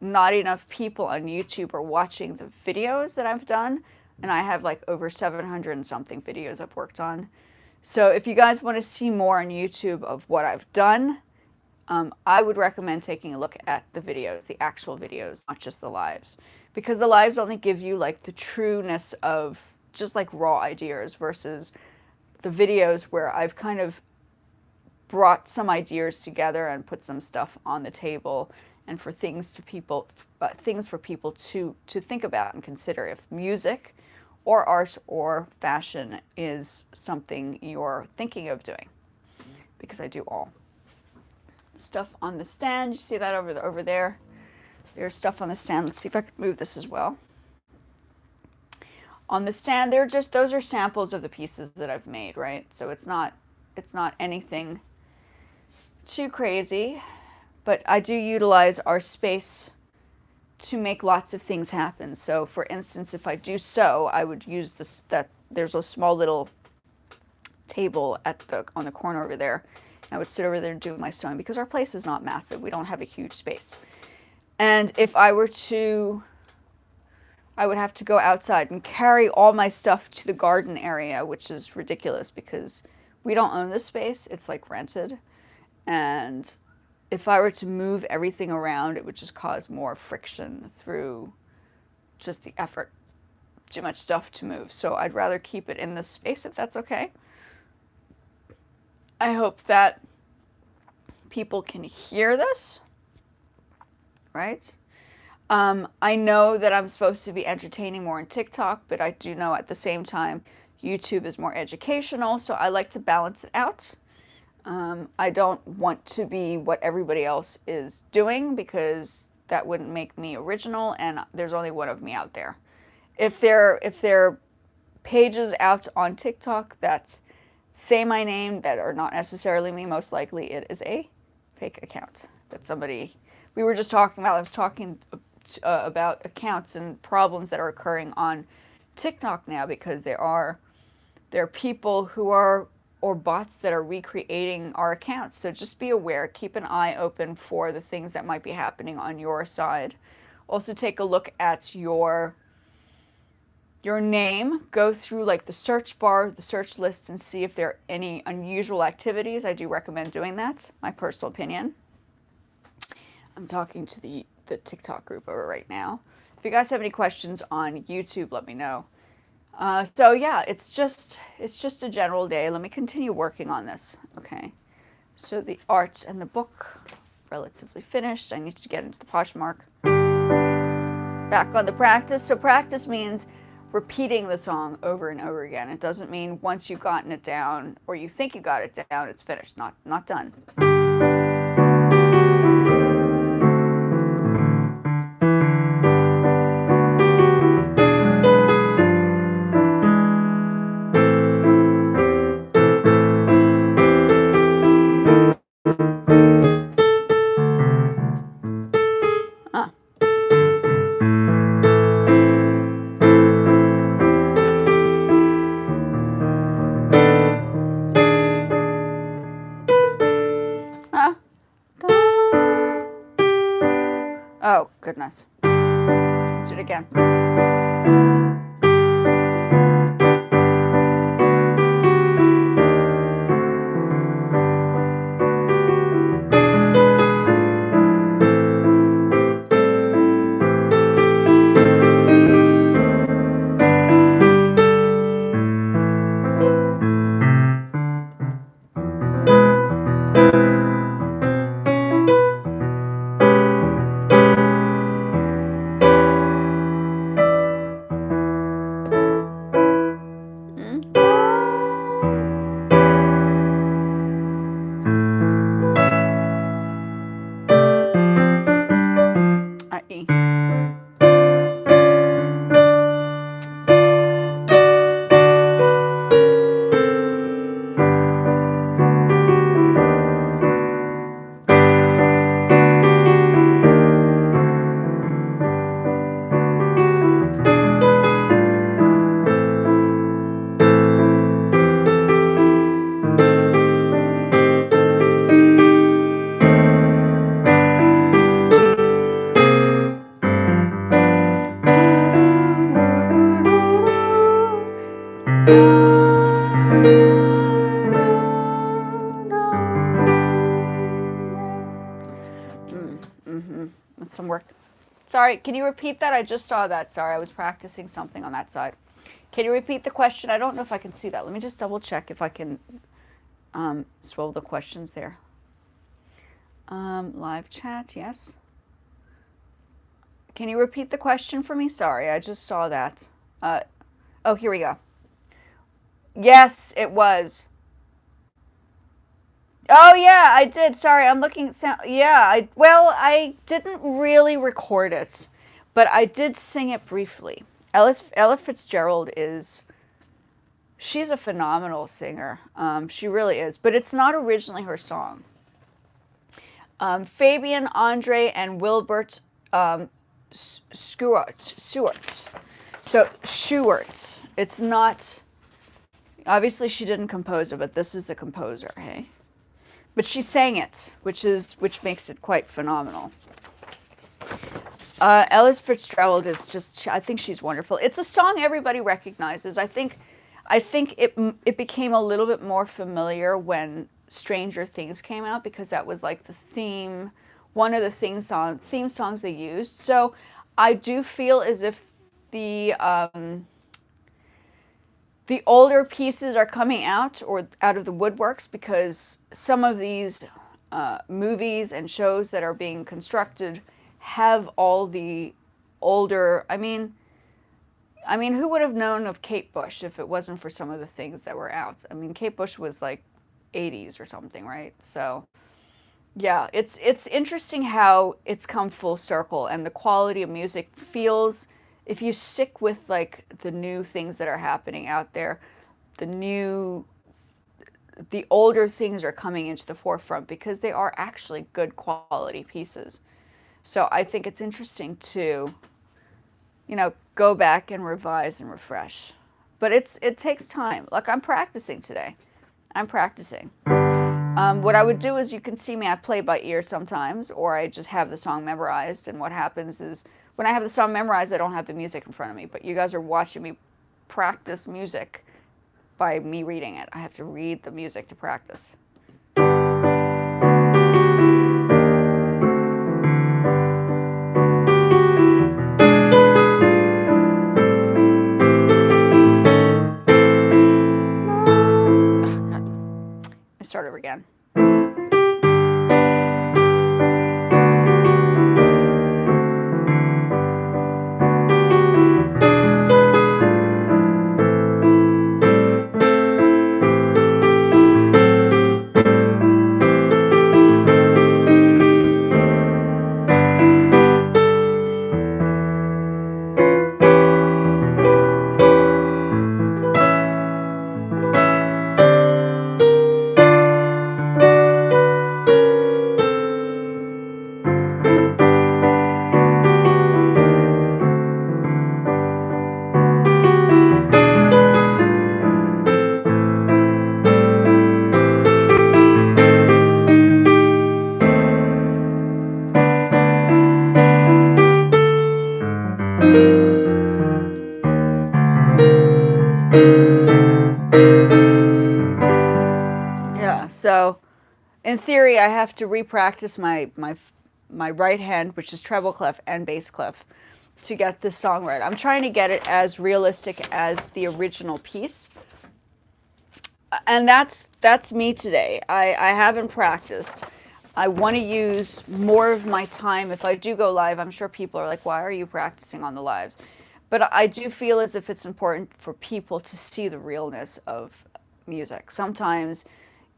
not enough people on YouTube are watching the videos that I've done, and I have like over 700 and something videos I've worked on. So if you guys want to see more on YouTube of what I've done, I would recommend taking a look at the videos, the actual videos, not just the lives. Because the lives only give you like the trueness of just like raw ideas versus the videos where I've kind of brought some ideas together and put some stuff on the table and for things for people to think about and consider. If music or art or fashion is something you're thinking of doing, because I do all. Stuff on the stand, you see that over there? There's stuff on the stand. Let's see if I can move this as well. On the stand, those are samples of the pieces that I've made, right? So it's not anything too crazy, but I do utilize our space to make lots of things happen. So for instance, if I do sew, I would use there's a small little table on the corner over there. I would sit over there and do my sewing because our place is not massive. We don't have a huge space. And if I were to, I would have to go outside and carry all my stuff to the garden area, which is ridiculous because we don't own this space. It's like rented. And if I were to move everything around, it would just cause more friction through just the effort. Too much stuff to move. So I'd rather keep it in this space if that's okay. I hope that people can hear this, right? I know that I'm supposed to be entertaining more on TikTok, but I do know at the same time YouTube is more educational, so I like to balance it out. I don't want to be what everybody else is doing because that wouldn't make me original, and there's only one of me out there. If there are pages out on TikTok that say my name that are not necessarily me, most likely it is a fake account that somebody, we were just talking about, I was talking about accounts and problems that are occurring on TikTok now because there are people who are, or bots that are recreating our accounts. So just be aware, keep an eye open for the things that might be happening on your side. Also take a look at your name, go through like the search bar, the search list, and see if there are any unusual activities. I do recommend doing that, my personal opinion. I'm talking to the TikTok group over right now. If you guys have any questions on YouTube, let me know. So yeah, it's just a general day. Let me continue working on this, okay? So the art and the book, relatively finished. I need to get into the Poshmark. Back on the practice. So practice means repeating the song over and over again. It doesn't mean once you've gotten it down or you think you got it down, it's finished. Not done. goodness. Let's do it again. E. That's some work. Sorry, can you repeat that? I just saw that. Sorry, I was practicing something on that side. Can you repeat the question? I don't know if I can see that. Let me just double check if I can swivel the questions there. Live chat, yes. Can you repeat the question for me? Sorry, I just saw that. Oh, here we go. Yes, it was. Oh yeah, I did. Sorry, I'm looking at sound. Yeah, I didn't really record it, but I did sing it briefly. Ella Fitzgerald she's a phenomenal singer. She really is, but it's not originally her song. Fabian, Andre, and Wilbert Stewart. So Stewart. It's not. Obviously, she didn't compose it, but this is the composer. Hey. But she sang it, which makes it quite phenomenal. Ella Fitzgerald is just, I think she's wonderful. It's a song everybody recognizes. I think it became a little bit more familiar when Stranger Things came out, because that was like the theme, one of the theme songs they used. So I do feel as if the older pieces are coming out of the woodworks, because some of these movies and shows that are being constructed have all the older. I mean, who would have known of Kate Bush if it wasn't for some of the things that were out? I mean, Kate Bush was like 80s or something, right? So yeah, it's interesting how it's come full circle, and the quality of music feels, if you stick with like the new things that are happening out there, the older things are coming into the forefront because they are actually good quality pieces. So I think it's interesting to, go back and revise and refresh. But it takes time. Like, I'm practicing today. I'm practicing. What I would do is, you can see me, I play by ear sometimes, or I just have the song memorized, and what happens is, when I have the song memorized, I don't have the music in front of me, but you guys are watching me practice music by me reading it. I have to read the music to practice. Start over again. Yeah, so in theory, I have to re-practice my right hand, which is treble clef and bass clef, to get this song right. I'm trying to get it as realistic as the original piece, and that's me today. I haven't practiced. I want to use more of my time. If I do go live, I'm sure people are like, why are you practicing on the lives? But I do feel as if it's important for people to see the realness of music. Sometimes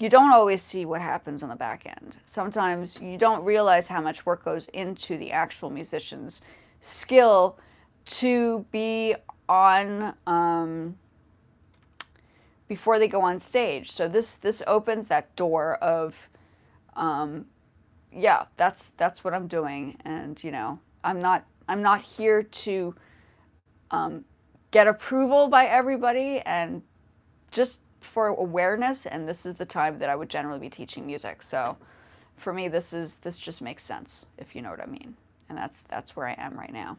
you don't always see what happens on the back end. Sometimes you don't realize how much work goes into the actual musician's skill to be on before they go on stage. So this opens that door of yeah, that's what I'm doing, and I'm not here to get approval by everybody, and just for awareness. And this is the time that I would generally be teaching music. So for me, this just makes sense, if you know what I mean. And that's where I am right now.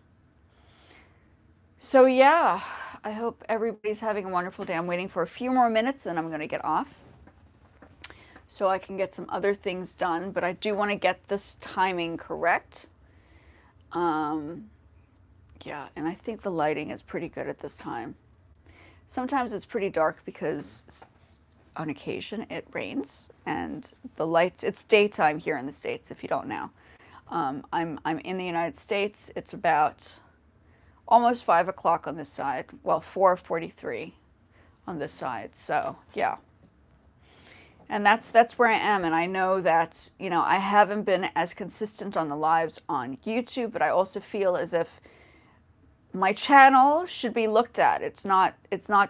So yeah, I hope everybody's having a wonderful day. I'm waiting for a few more minutes, and I'm going to get off so I can get some other things done. But I do want to get this timing correct. Yeah, and I think the lighting is pretty good at this time. Sometimes it's pretty dark because on occasion it rains, and the lights, it's daytime here in the States, if you don't know. I'm in the United States. It's about almost 5 o'clock on this side. Well, 4:43 on this side. So yeah. And that's where I am. And I know that, I haven't been as consistent on the lives on YouTube, but I also feel as if my channel should be looked at. It's not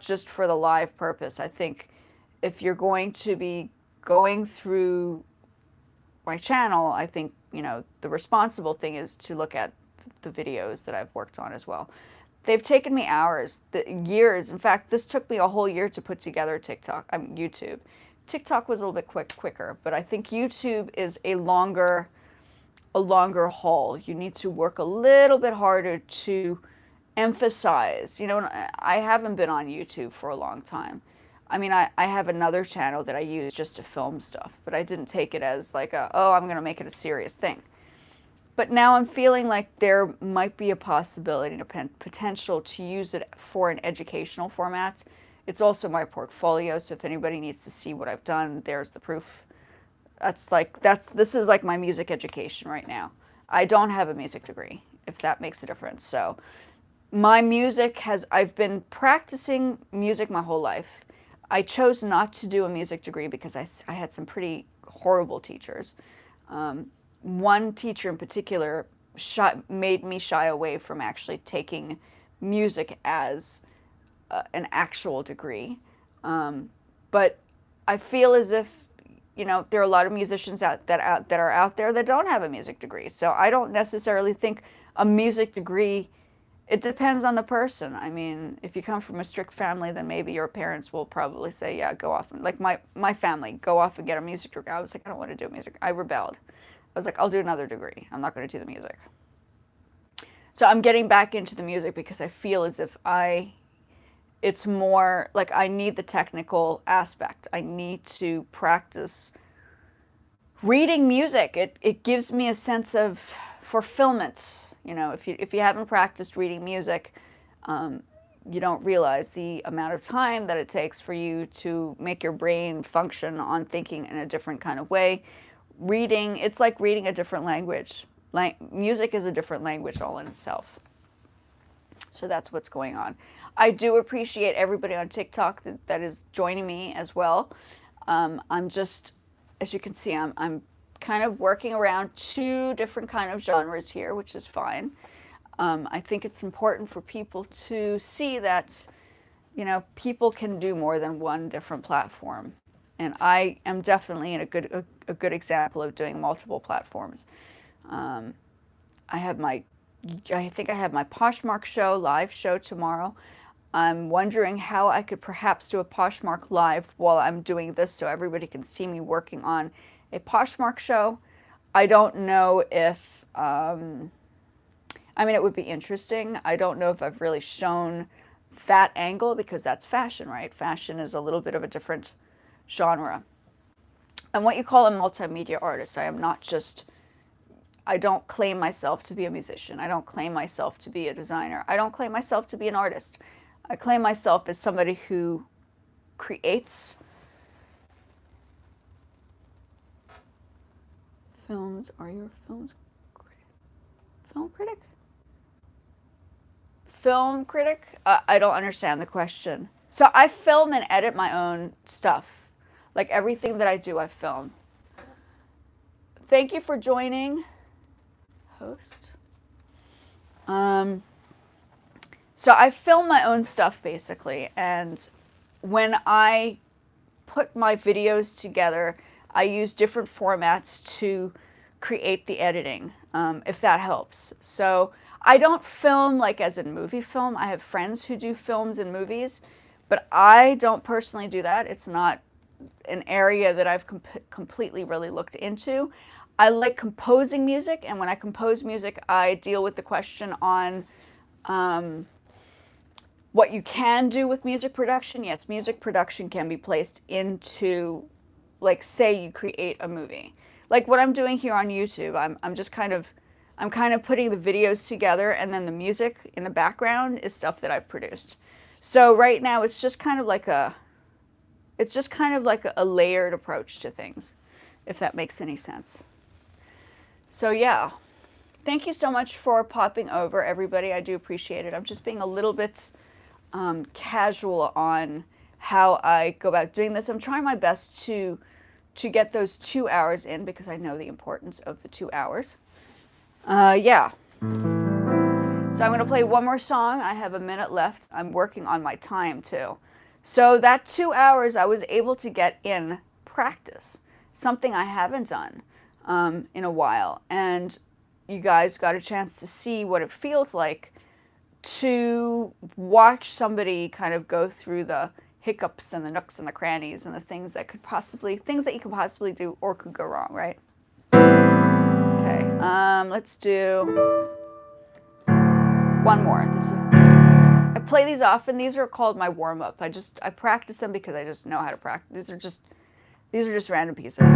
just for the live purpose. I think if you're going to be going through my channel, I think, the responsible thing is to look at the videos that I've worked on as well. They've taken me hours, years. In fact, this took me a whole year to put together YouTube. TikTok was a little bit quicker, but I think YouTube is a longer haul. You need to work a little bit harder to emphasize. I haven't been on YouTube for a long time. I mean, I have another channel that I use just to film stuff, but I didn't take it as like I'm going to make it a serious thing. But now I'm feeling like there might be a possibility, potential to use it for an educational format. It's also my portfolio, so if anybody needs to see what I've done, there's the proof. This is like my music education right now. I don't have a music degree, if that makes a difference. So I've been practicing music my whole life. I chose not to do a music degree because I had some pretty horrible teachers. One teacher in particular made me shy away from actually taking music as an actual degree. But I feel as if, there are a lot of musicians that are out there that don't have a music degree. So I don't necessarily think a music degree, it depends on the person. I mean, if you come from a strict family, then maybe your parents will probably say, yeah, go off. Like my family, go off and get a music degree. I was like, I don't want to do music. I rebelled. I was like, I'll do another degree. I'm not going to do the music. So I'm getting back into the music because I feel as if it's more like I need the technical aspect. I need to practice reading music. It gives me a sense of fulfillment. If you haven't practiced reading music, you don't realize the amount of time that it takes for you to make your brain function on thinking in a different kind of way. Reading, it's like reading a different language. Music is a different language all in itself. So that's what's going on. I do appreciate everybody on TikTok that is joining me as well. I'm just, as you can see, I'm kind of working around 2 different kind of genres here, which is fine. I think it's important for people to see that, people can do more than one different platform. And I am definitely a good example of doing multiple platforms. I think I have my Poshmark live show tomorrow. I'm wondering how I could perhaps do a Poshmark live while I'm doing this so everybody can see me working on a Poshmark show. I don't know if, I mean, it would be interesting. I don't know if I've really shown that angle because that's fashion, right? Fashion is a little bit of a different genre. I'm what you call a multimedia artist. I don't claim myself to be a musician. I don't claim myself to be a designer. I don't claim myself to be an artist. I claim myself as somebody who creates films. Are you a film critic? Film critic? I don't understand the question. So I film and edit my own stuff. Like everything that I do, I film. Thank you for joining, host. So I film my own stuff basically, and when I put my videos together, I use different formats to create the editing, if that helps. So I don't film like as in movie film. I have friends who do films and movies, but I don't personally do that. It's not an area that I've completely really looked into. I like composing music, and when I compose music, I deal with the question on what you can do with music production. Yes, music production can be placed into, like, say you create a movie. Like what I'm doing here on YouTube, I'm kind of putting the videos together, and then the music in the background is stuff that I've produced. So right now it's just kind of like a layered approach to things, if that makes any sense. So yeah, thank you so much for popping over, everybody. I do appreciate it. I'm just being a little bit casual on how I go about doing this. I'm trying my best to get those 2 hours in because I know the importance of the 2 hours. Yeah. So I'm going to play one more song. I have a minute left. I'm working on my time too. So that 2 hours I was able to get in practice, something I haven't done in a while. And you guys got a chance to see what it feels like to watch somebody kind of go through the hiccups and the nooks and the crannies and the things that you could possibly do or could go wrong, right? Okay, let's do one more. I play these often. These are called my warm-up. I practice them because I just know how to practice. These are just random pieces.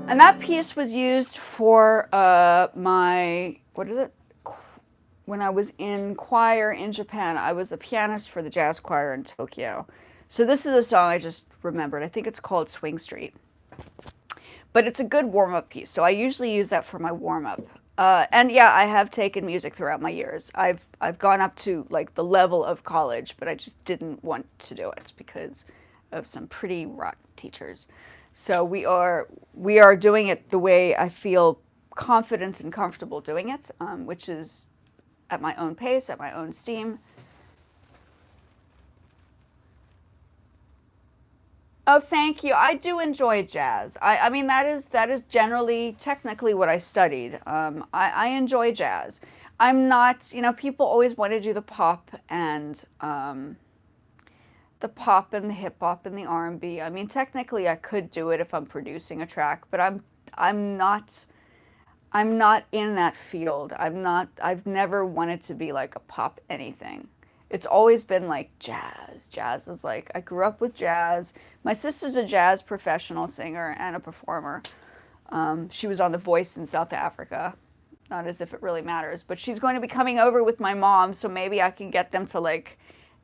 And that piece was used for when I was in choir in Japan. I was a pianist for the jazz choir in Tokyo. So this is a song I just remembered. I think it's called Swing Street. But it's a good warm-up piece, so I usually use that for my warm-up. And yeah, I have taken music throughout my years. I've gone up to like the level of college, but I just didn't want to do it because of some pretty rotten teachers. So we are doing it the way I feel confident and comfortable doing it, which is at my own pace, at my own steam. Oh, thank you. I do enjoy jazz. I mean, that is generally technically what I studied. I enjoy jazz. I'm not, people always want to do the pop and the hip hop and the R&B. I mean, technically I could do it if I'm producing a track, but I'm not I'm not in that field. I've never wanted to be like a pop anything. It's always been like jazz. Jazz is like, I grew up with jazz. My sister's a jazz professional singer and a performer. She was on The Voice in South Africa. Not as if it really matters, but she's going to be coming over with my mom, so maybe I can get them to like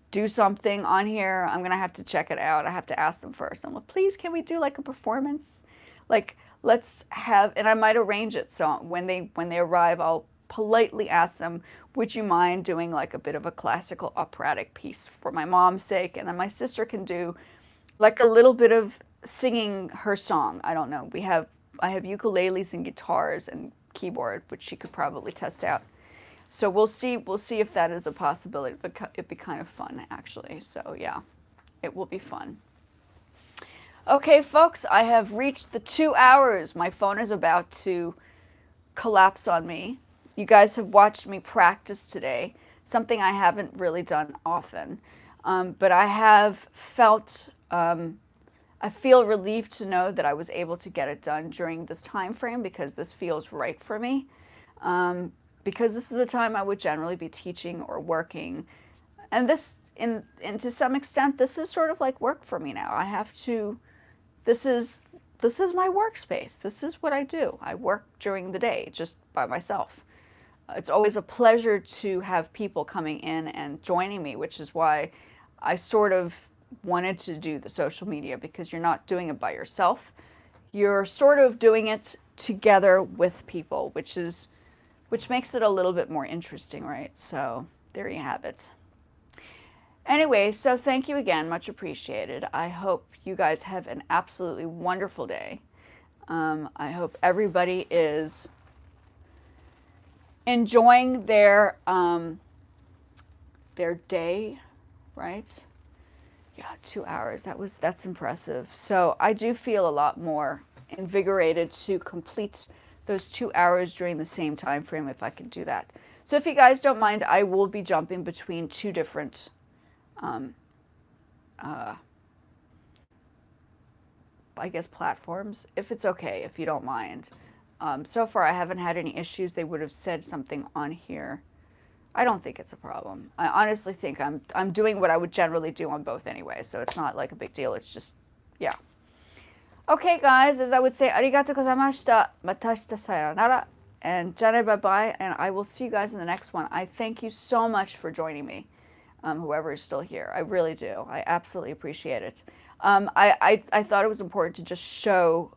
do something on here. I'm gonna have to check it out. I have to ask them first. I'm like, please, can we do like a performance? Like, let's have, and I might arrange it. So when they arrive, I'll politely ask them, would you mind doing like a bit of a classical operatic piece for my mom's sake? And then my sister can do like a little bit of singing her song. I don't know. I have ukuleles and guitars and keyboard, which she could probably test out. So we'll see if that is a possibility. But it'd be kind of fun actually. So yeah, it will be fun. Okay, folks, I have reached the 2 hours. My phone is about to collapse on me. You guys have watched me practice today, something I haven't really done often. But I have felt, I feel relieved to know that I was able to get it done during this time frame because this feels right for me. Because this is the time I would generally be teaching or working. And and to some extent, this is sort of like work for me now. I have to, this is, this is my workspace. This is what I do. I work during the day just by myself. It's always a pleasure to have people coming in and joining me, which is why I sort of wanted to do the social media, because you're not doing it by yourself. You're sort of doing it together with people, which makes it a little bit more interesting, right? So there you have it. Anyway, so thank you again, much appreciated. I hope you guys have an absolutely wonderful day. I hope everybody is enjoying their day, right? Yeah, 2 hours. That's impressive. So I do feel a lot more invigorated to complete those 2 hours during the same time frame if I can do that. So if you guys don't mind, I will be jumping between two different I guess platforms, if it's okay, if you don't mind. So far I haven't had any issues. They would have said something on here. I don't think it's a problem. I honestly think I'm doing what I would generally do on both anyway, so it's not like a big deal. It's just, yeah. Okay, guys, as I would say, arigatou gozaimashita, matashita sayonara, and jane bye-bye, and I will see you guys in the next one. I thank you so much for joining me, whoever is still here. I really do. I absolutely appreciate it. I thought it was important to just show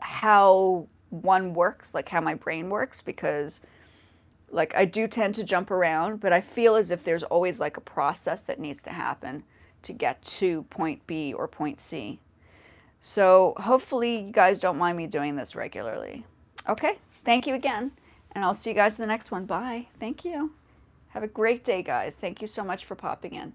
how one works, like how my brain works, because like I do tend to jump around, but I feel as if there's always like a process that needs to happen to get to point B or point C. So hopefully you guys don't mind me doing this regularly. Okay, thank you again, and I'll see you guys in the next one. Bye. Thank you. Have a great day, guys. Thank you so much for popping in.